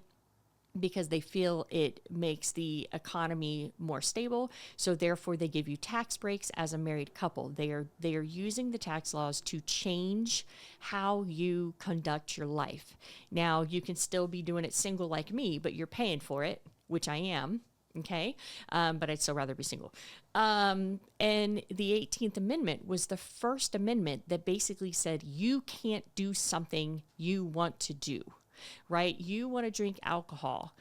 because they feel it makes the economy more stable. So therefore they give you tax breaks as a married couple. They are using the tax laws to change how you conduct your life. Now, you can still be doing it single like me, but you're paying for it, which I am. Okay. But I'd still rather be single. And the 18th Amendment was the first amendment that basically said you can't do something you want to do. Right? You want to drink alcohol.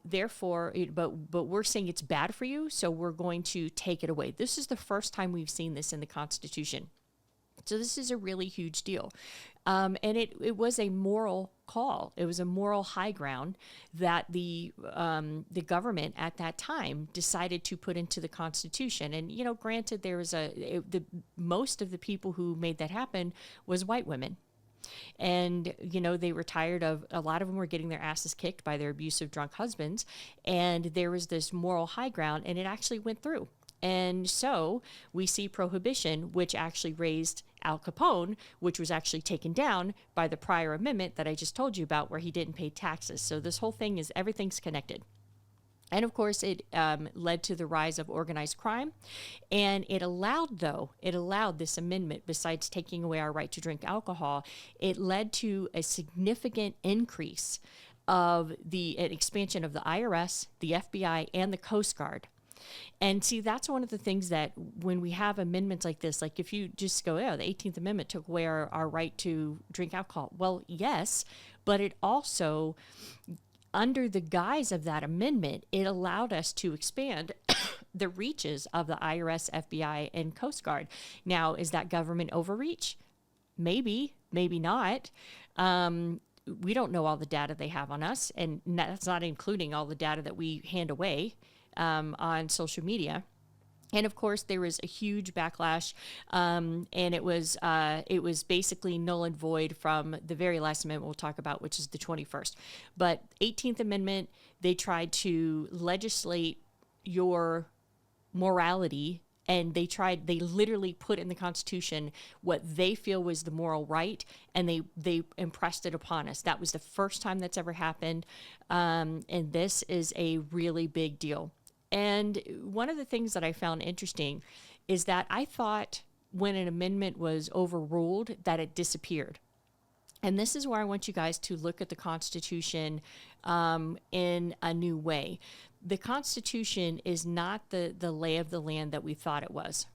Therefore, but we're saying it's bad for you, so we're going to take it away. This is the first time we've seen this in the Constitution. So this is a really huge deal. And it was a moral call. It was a moral high ground that the government at that time decided to put into the Constitution. And, granted, there was most of the people who made that happen was white women. And, they were tired of, a lot of them were getting their asses kicked by their abusive drunk husbands. And there was this moral high ground, and it actually went through. And so we see prohibition, which actually raised Al Capone, which was actually taken down by the prior amendment that I just told you about, where he didn't pay taxes. So this whole thing everything's connected. And of course, it led to the rise of organized crime. And it allowed this amendment, besides taking away our right to drink alcohol, it led to a significant increase of an expansion of the IRS, the FBI, and the Coast Guard. And see, that's one of the things that when we have amendments like this, like if you just go, the 18th Amendment took away our right to drink alcohol. Well, yes, but it also, under the guise of that amendment, it allowed us to expand the reaches of the IRS, FBI, and Coast Guard. Now, is that government overreach? Maybe, maybe not. We don't know all the data they have on us, and that's not including all the data that we hand away on social media. And of course, there was a huge backlash, and it was basically null and void from the very last amendment we'll talk about, which is the 21st. But 18th Amendment, they tried to legislate your morality, and they literally put in the Constitution what they feel was the moral right, and they impressed it upon us. That was the first time that's ever happened, and this is a really big deal. And one of the things that I found interesting is that I thought when an amendment was overruled that it disappeared. And this is where I want you guys to look at the Constitution in a new way. The Constitution is not the lay of the land that we thought it was.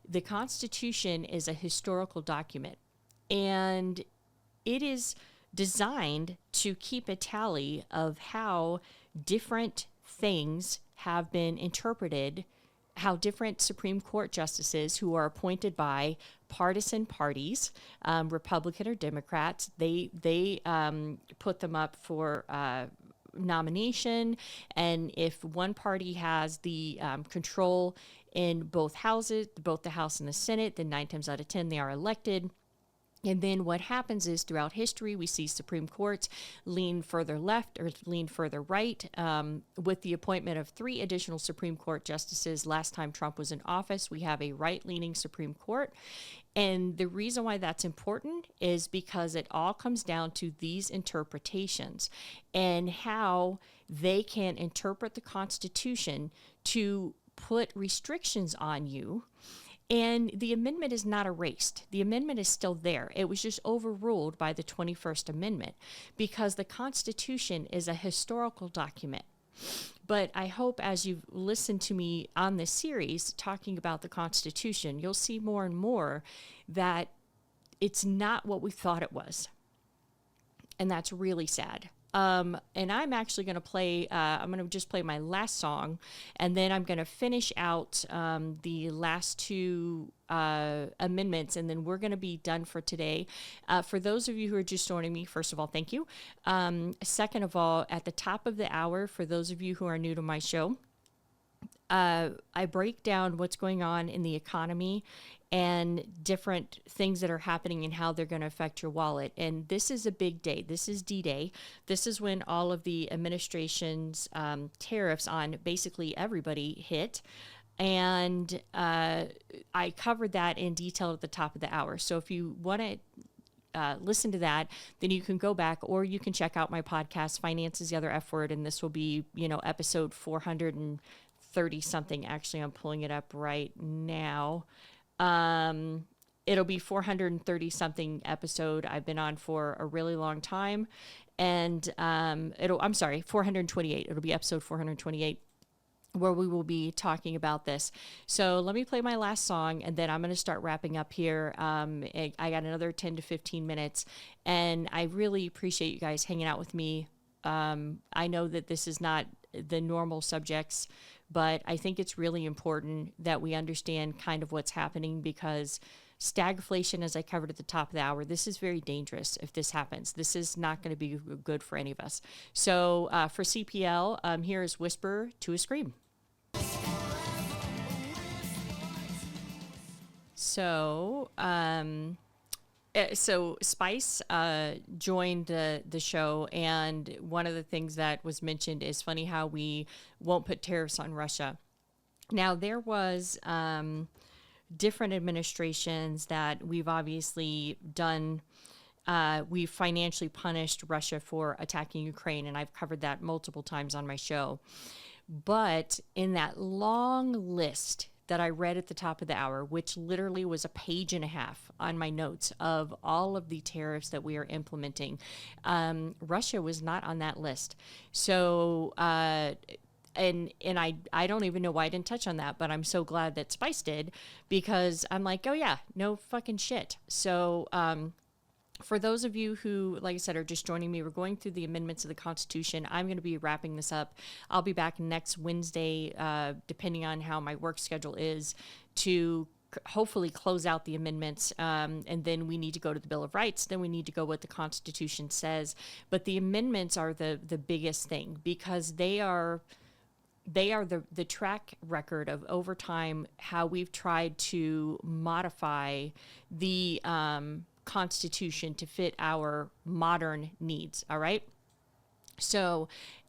The Constitution is a historical document. And it is designed to keep a tally of how different things have been interpreted, how different Supreme Court justices who are appointed by partisan parties, Republican or Democrats, they put them up for nomination, and if one party has the control in both houses, both the House and the Senate, then 9 times out of 10 they are elected. And then what happens is throughout history, we see Supreme Courts lean further left or lean further right. With the appointment of 3 additional Supreme Court justices last time Trump was in office, we have a right-leaning Supreme Court. And the reason why that's important is because it all comes down to these interpretations and how they can interpret the Constitution to put restrictions on you. And the amendment is not erased. The amendment is still there. It was just overruled by the 21st Amendment because the Constitution is a historical document. But I hope as you've listened to me on this series talking about the Constitution, you'll see more and more that it's not what we thought it was. And that's really sad. And I'm actually going to play, I'm going to just play my last song, and then I'm going to finish out the last 2 amendments, and then we're going to be done for today. For those of you who are just joining me, first of all, thank you. Second of all, at the top of the hour, for those of you who are new to my show, I break down what's going on in the economy and different things that are happening and how they're going to affect your wallet. And this is a big day. This is D-Day. This is when all of the administration's tariffs on basically everybody hit. And I covered that in detail at the top of the hour. So if you want to listen to that, then you can go back, or you can check out my podcast, Finance is the Other F Word, and this will be, episode 430 something. Actually, I'm pulling it up right now. It'll be 430 something episode. I've been on for a really long time, and 428. It'll be episode 428. Where we will be talking about this. So let me play my last song, and then I'm going to start wrapping up here. I got another 10 to 15 minutes, and I really appreciate you guys hanging out with me. I know that this is not the normal subjects, but I think it's really important that we understand kind of what's happening, because stagflation, as I covered at the top of the hour, this is very dangerous if this happens. This is not going to be good for any of us. So for CPL, here is Whisper to a Scream. So Spice joined the show, and one of the things that was mentioned is funny how we won't put tariffs on Russia. Now, there was different administrations that we've obviously done. We've financially punished Russia for attacking Ukraine, and I've covered that multiple times on my show. But in that long list that I read at the top of the hour, which literally was a page and a half on my notes of all of the tariffs that we are implementing, Russia was not on that list. So, and I don't even know why I didn't touch on that, but I'm so glad that Spice did, because I'm like, oh yeah, no fucking shit. So, for those of you who, like I said, are just joining me, we're going through the amendments of the Constitution. I'm going to be wrapping this up. I'll be back next Wednesday, depending on how my work schedule is, to hopefully close out the amendments. And then we need to go to the Bill of Rights. Then we need to go what the Constitution says. But the amendments are the biggest thing, because they are the track record of over time how we've tried to modify the Constitution to fit our modern needs. All right. So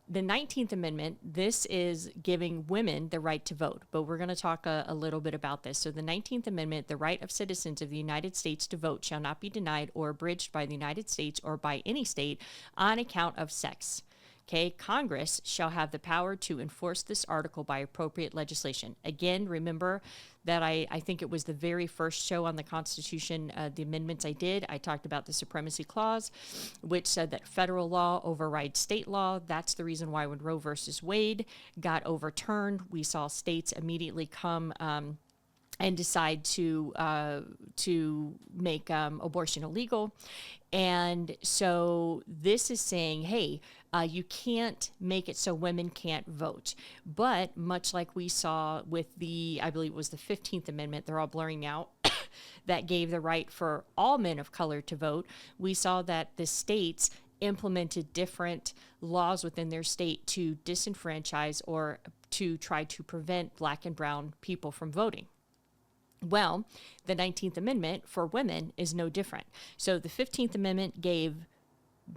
the 19th Amendment, this is giving women the right to vote, but we're going to talk a little bit about this. So the 19th Amendment, the right of citizens of the United States to vote shall not be denied or abridged by the United States or by any state on account of sex. Okay, Congress shall have the power to enforce this article by appropriate legislation. Again, remember that I think it was the very first show on the Constitution, the amendments I did. I talked about the Supremacy Clause, which said that federal law overrides state law. That's the reason why when Roe versus Wade got overturned, we saw states immediately come and decide to make abortion illegal. And so this is saying, hey, you can't make it so women can't vote. But much like we saw with I believe it was the 15th Amendment, they're all blurring now, that gave the right for all men of color to vote, we saw that the states implemented different laws within their state to disenfranchise or to try to prevent Black and brown people from voting. Well, the 19th Amendment for women is no different. So the 15th Amendment gave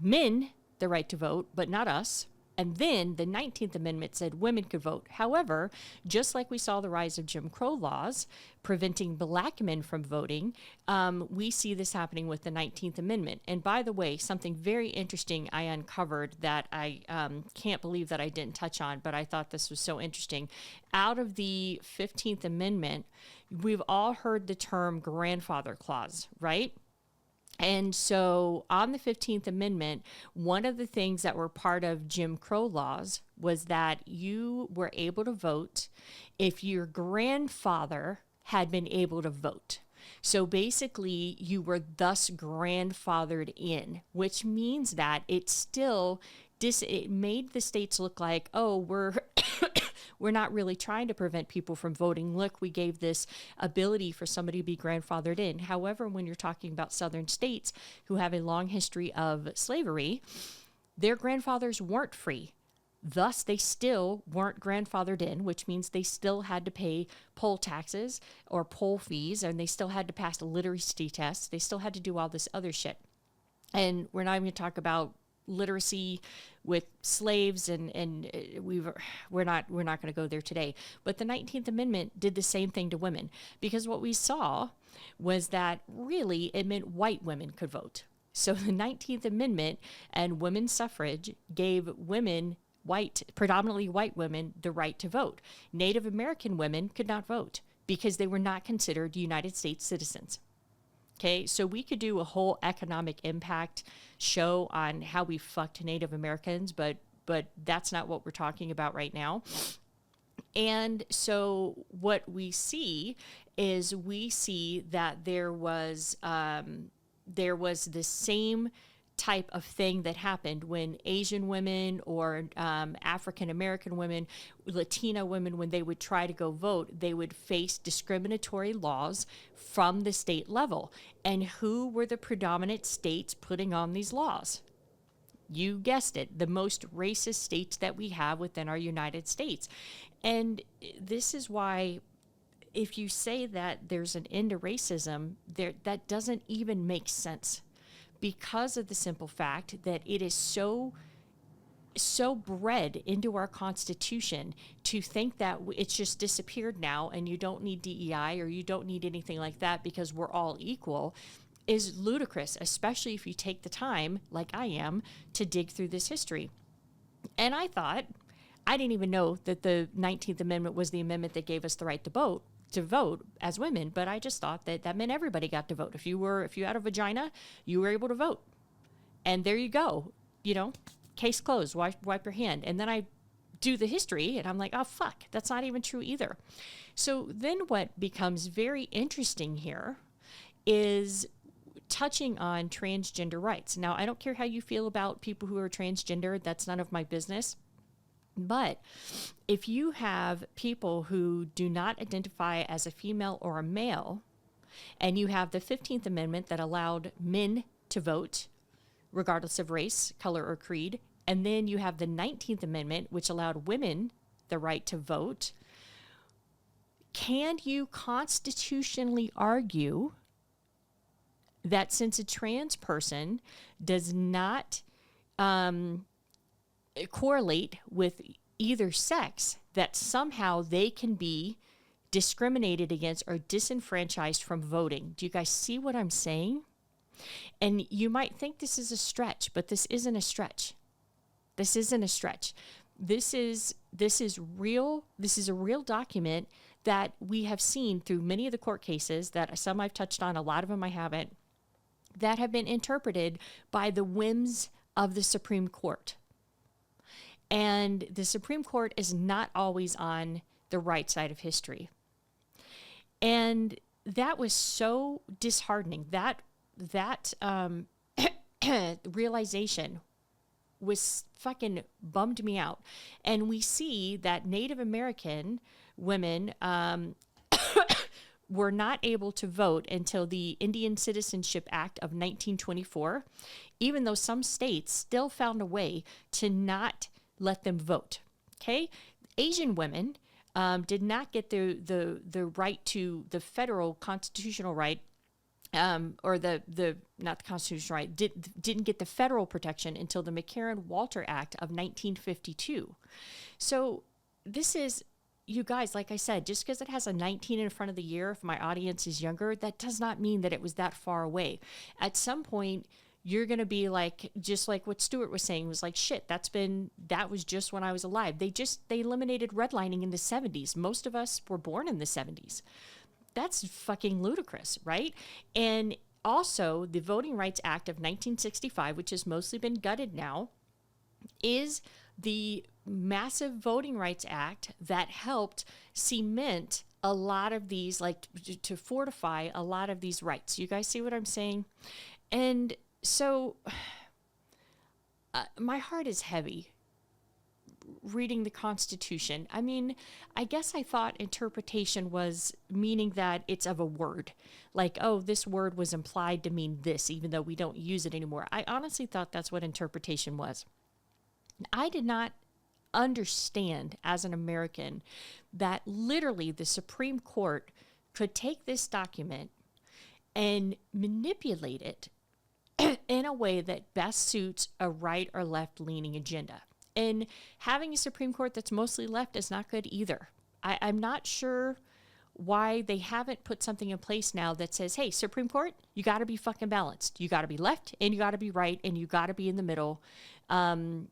men the right to vote, but not us. And then the 19th Amendment said women could vote. However, just like we saw the rise of Jim Crow laws preventing Black men from voting, we see this happening with the 19th Amendment. And by the way, something very interesting I uncovered that I can't believe that I didn't touch on, but I thought this was so interesting. Out of the 15th Amendment, we've all heard the term grandfather clause, right? And so on the 15th Amendment, one of the things that were part of Jim Crow laws was that you were able to vote if your grandfather had been able to vote. So basically, you were thus grandfathered in, which means that it still it made the states look like, oh, we're not really trying to prevent people from voting. Look, we gave this ability for somebody to be grandfathered in. However, when you're talking about southern states who have a long history of slavery, their grandfathers weren't free. Thus, they still weren't grandfathered in, which means they still had to pay poll taxes or poll fees, and they still had to pass literacy tests. They still had to do all this other shit. And we're not even going to talk about literacy with slaves, and we're not going to go there today. But the 19th Amendment did the same thing to women, because what we saw was that really it meant white women could vote. So the 19th Amendment and women's suffrage gave women, predominantly white women, the right to vote. Native American women could not vote because they were not considered United States citizens. Okay, so we could do a whole economic impact show on how we fucked Native Americans, but that's not what we're talking about right now. And so what we see is that there was the same type of thing that happened when Asian women or African American women, Latina women, when they would try to go vote, they would face discriminatory laws from the state level. And who were the predominant states putting on these laws? You guessed it, the most racist states that we have within our United States. And this is why, if you say that there's an end to racism, that doesn't even make sense, because of the simple fact that it is so bred into our Constitution to think that it's just disappeared now and you don't need DEI or you don't need anything like that because we're all equal, is ludicrous, especially if you take the time, like I am, to dig through this history. And I didn't even know that the 19th Amendment was the amendment that gave us the right to vote as women, but I just thought that meant everybody got to vote. If you had a vagina, you were able to vote. And there you go. Case closed, wipe your hand. And then I do the history and I'm like, oh, fuck, that's not even true either. So then what becomes very interesting here is touching on transgender rights. Now, I don't care how you feel about people who are transgender. That's none of my business. But if you have people who do not identify as a female or a male, and you have the 15th Amendment that allowed men to vote, regardless of race, color, or creed, and then you have the 19th Amendment, which allowed women the right to vote, can you constitutionally argue that since a trans person does not correlate with either sex, that somehow they can be discriminated against or disenfranchised from voting? Do you guys see what I'm saying? And you might think this is a stretch, but this isn't a stretch. This isn't a stretch. This is real. This is a real document that we have seen through many of the court cases, that some I've touched on, a lot of them I haven't, that have been interpreted by the whims of the Supreme Court. And the Supreme Court is not always on the right side of history. And that was so disheartening. That realization was fucking bummed me out. And we see that Native American women were not able to vote until the Indian Citizenship Act of 1924, even though some states still found a way to not let them vote. Okay? Asian women did not get the right to the federal constitutional right, or the not the constitutional right, didn't get the federal protection until the McCarran-Walter Act of 1952. So this is, you guys, like I said, just because it has a 19 in front of the year, if my audience is younger, that does not mean that it was that far away. At some point, you're going to be like, just like what Stuart was saying, was like, shit, that was just when I was alive. They eliminated redlining in the 70s. Most of us were born in the 70s. That's fucking ludicrous, right? And also, the Voting Rights Act of 1965, which has mostly been gutted now, is the massive Voting Rights Act that helped cement a lot of these, like to fortify a lot of these rights. You guys see what I'm saying? And so my heart is heavy reading the Constitution. I mean, I guess I thought interpretation was meaning that it's of a word. Like, oh, this word was implied to mean this, even though we don't use it anymore. I honestly thought that's what interpretation was. I did not understand as an American that literally the Supreme Court could take this document and manipulate it in a way that best suits a right or left leaning agenda. And having a Supreme Court that's mostly left is not good either. I'm not sure why they haven't put something in place now that says, hey, Supreme Court, you got to be fucking balanced. You got to be left and you got to be right and you got to be in the middle. And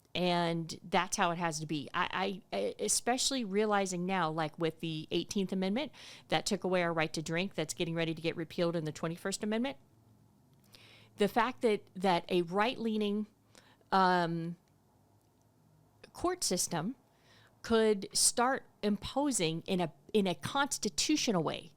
that's how it has to be. I especially realizing now, like with the 18th Amendment that took away our right to drink, that's getting ready to get repealed in the 21st Amendment. The fact that a right-leaning court system could start imposing in a constitutional way,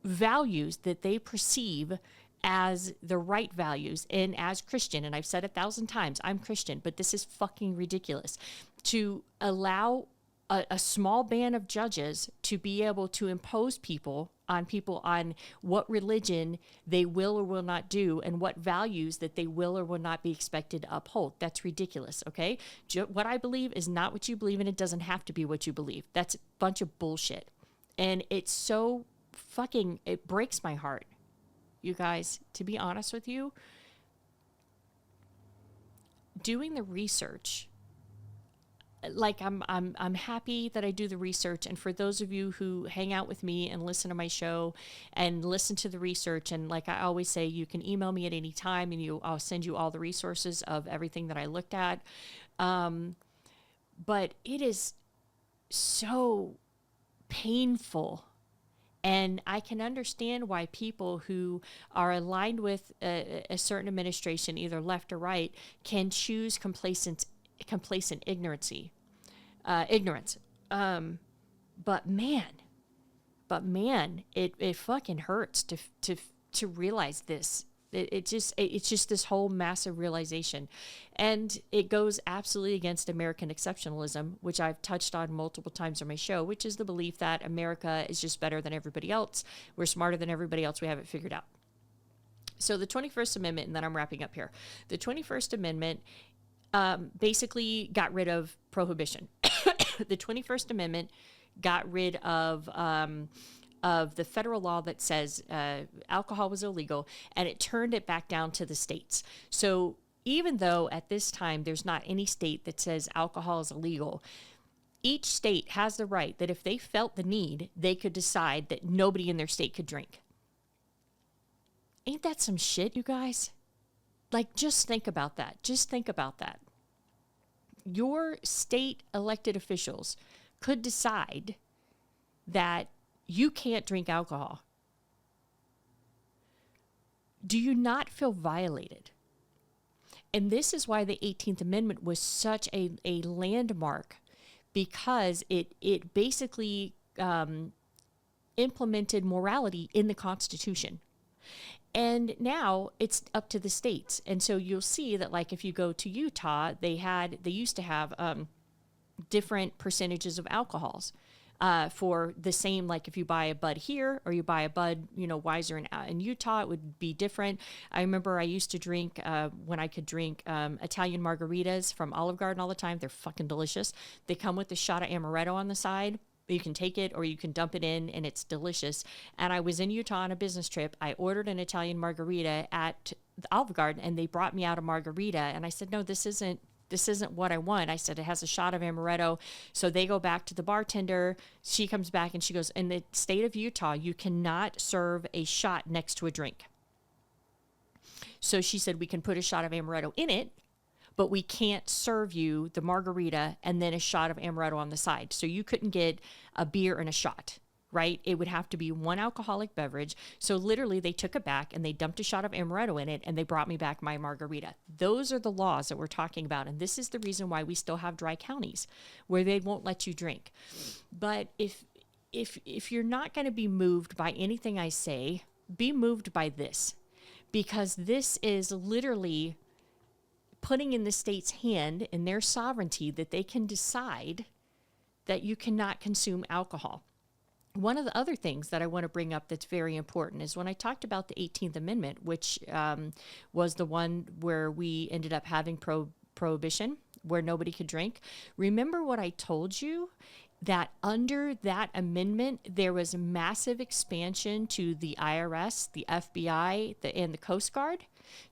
values that they perceive as the right values, and as Christian, and I've said 1,000 times, I'm Christian, but this is fucking ridiculous, to allow a small band of judges to be able to impose people on what religion they will or will not do and what values that they will or will not be expected to uphold. That's ridiculous, okay? What I believe is not what you believe, and it doesn't have to be what you believe. That's a bunch of bullshit. And it's so fucking, it breaks my heart, you guys, to be honest with you. Doing the research, like I'm happy that I do the research, and for those of you who hang out with me and listen to my show and listen to the research, and like I always say, you can email me at any time and I'll send you all the resources of everything that I looked at. But it is so painful, and I can understand why people who are aligned with a certain administration, either left or right, can choose complacent ignorance. But man, it fucking hurts to realize this. It's just this whole massive realization, and it goes absolutely against American exceptionalism, which I've touched on multiple times on my show, which is the belief that America is just better than everybody else. We're smarter than everybody else. We have it figured out. So the 21st Amendment, and then I'm wrapping up here. The 21st Amendment basically got rid of prohibition. The 21st Amendment got rid of the federal law that says alcohol was illegal, and it turned it back down to the states. So even though at this time there's not any state that says alcohol is illegal, each state has the right that if they felt the need, they could decide that nobody in their state could drink. Ain't that some shit, you guys? Like, just think about that. Just think about that. Your state elected officials could decide that you can't drink alcohol. Do you not feel violated? And this is why the 18th Amendment was such a landmark, because it basically implemented morality in the Constitution. And now it's up to the states. And so you'll see that, like, if you go to Utah, they used to have different percentages of alcohols for the same, like if you buy a Bud here or you buy a Bud, Weiser in Utah, it would be different. I remember I used to drink, when I could drink Italian margaritas from Olive Garden all the time. They're fucking delicious. They come with a shot of amaretto on the side. You can take it or you can dump it in, and it's delicious. And I was in Utah on a business trip. I ordered an Italian margarita at the Olive Garden, and they brought me out a margarita. And I said, no, this isn't what I want. I said, it has a shot of amaretto. So they go back to the bartender. She comes back and she goes, in the state of Utah, you cannot serve a shot next to a drink. So she said, we can put a shot of amaretto in it, but we can't serve you the margarita and then a shot of amaretto on the side. So you couldn't get a beer and a shot, right? It would have to be one alcoholic beverage. So literally they took it back and they dumped a shot of amaretto in it and they brought me back my margarita. Those are the laws that we're talking about. And this is the reason why we still have dry counties where they won't let you drink. But if you're not going to be moved by anything I say, be moved by this, because this is literally putting in the state's hand, in their sovereignty, that they can decide that you cannot consume alcohol. One of the other things that I want to bring up that's very important is when I talked about the 18th Amendment, which was the one where we ended up having prohibition, where nobody could drink. Remember what I told you? That under that amendment, there was massive expansion to the IRS, the FBI, and the Coast Guard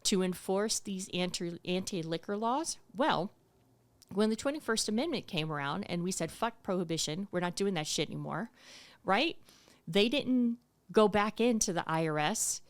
to enforce these anti-liquor laws. Well, when the 21st Amendment came around and we said, fuck prohibition, we're not doing that shit anymore, right? They didn't go back into the IRS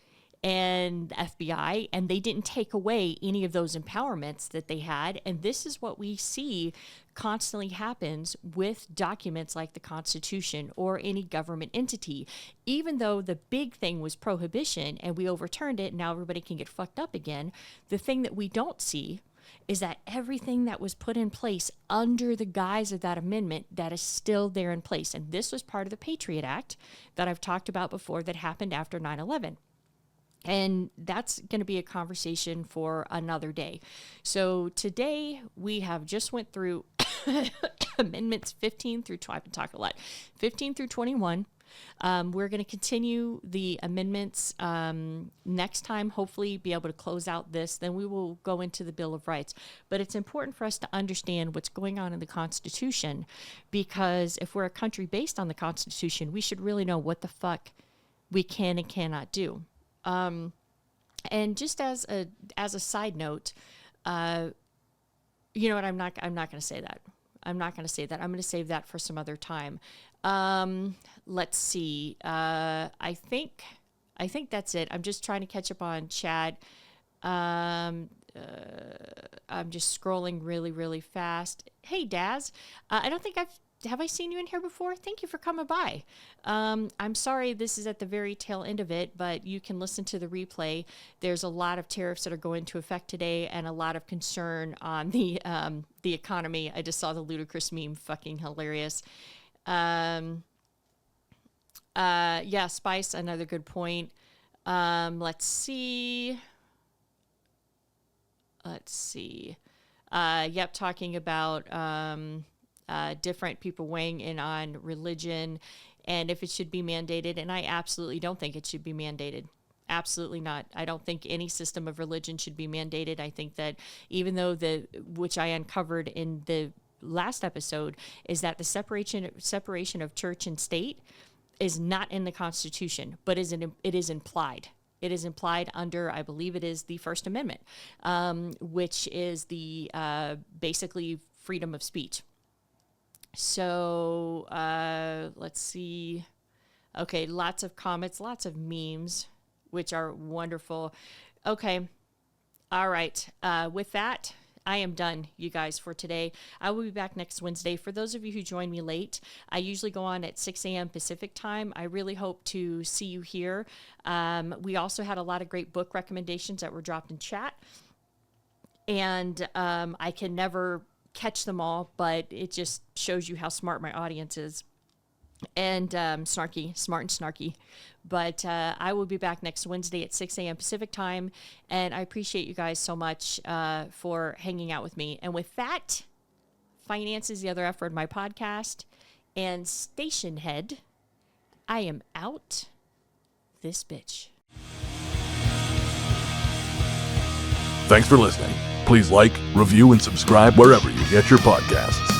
and the FBI, and they didn't take away any of those empowerments that they had. And this is what we see constantly happens with documents like the Constitution or any government entity. Even though the big thing was prohibition and we overturned it and now everybody can get fucked up again, the thing that we don't see is that everything that was put in place under the guise of that amendment, that is still there in place. And this was part of the Patriot Act that I've talked about before that happened after 9/11. And that's going to be a conversation for another day. So today we have just went through amendments 15 through 15 through 21. We're going to continue the amendments next time, hopefully be able to close out this. Then we will go into the Bill of Rights. But it's important for us to understand what's going on in the Constitution, because if we're a country based on the Constitution, we should really know what the fuck we can and cannot do. And just as a side note, you know what? I'm not going to say that. I'm not going to say that. I'm going to save that for some other time. Let's see. I think that's it. I'm just trying to catch up on chat. I'm just scrolling really, really fast. Hey, Daz. I don't think have I seen you in here before? Thank you for coming by. I'm sorry this is at the very tail end of it, but you can listen to the replay. There's a lot of tariffs that are going into effect today and a lot of concern on the economy. I just saw the ludicrous meme, fucking hilarious. Yeah, Spice, another good point. Let's see. Yep, talking about different people weighing in on religion and if it should be mandated. And I absolutely don't think it should be mandated. Absolutely not. I don't think any system of religion should be mandated. I think that even though which I uncovered in the last episode, is that the separation of church and state is not in the Constitution, but it is implied. It is implied under, I believe it is the First Amendment, which is the basically freedom of speech. So let's see. Okay, lots of comments, lots of memes, which are wonderful. Okay, all right. With that, I am done, you guys, for today. I will be back next Wednesday. For those of you who join me late, I usually go on at 6 a.m. Pacific time. I really hope to see you here. We also had a lot of great book recommendations that were dropped in chat. And I can never catch them all, but it just shows you how smart my audience is. and snarky, smart and snarky. But I will be back next Wednesday at 6 a.m. Pacific time. And I appreciate you guys so much for hanging out with me. And with that, Finance is the Other F Word, my podcast. And Station Head, I am out this bitch. Thanks for listening. Please like, review, and subscribe wherever you get your podcasts.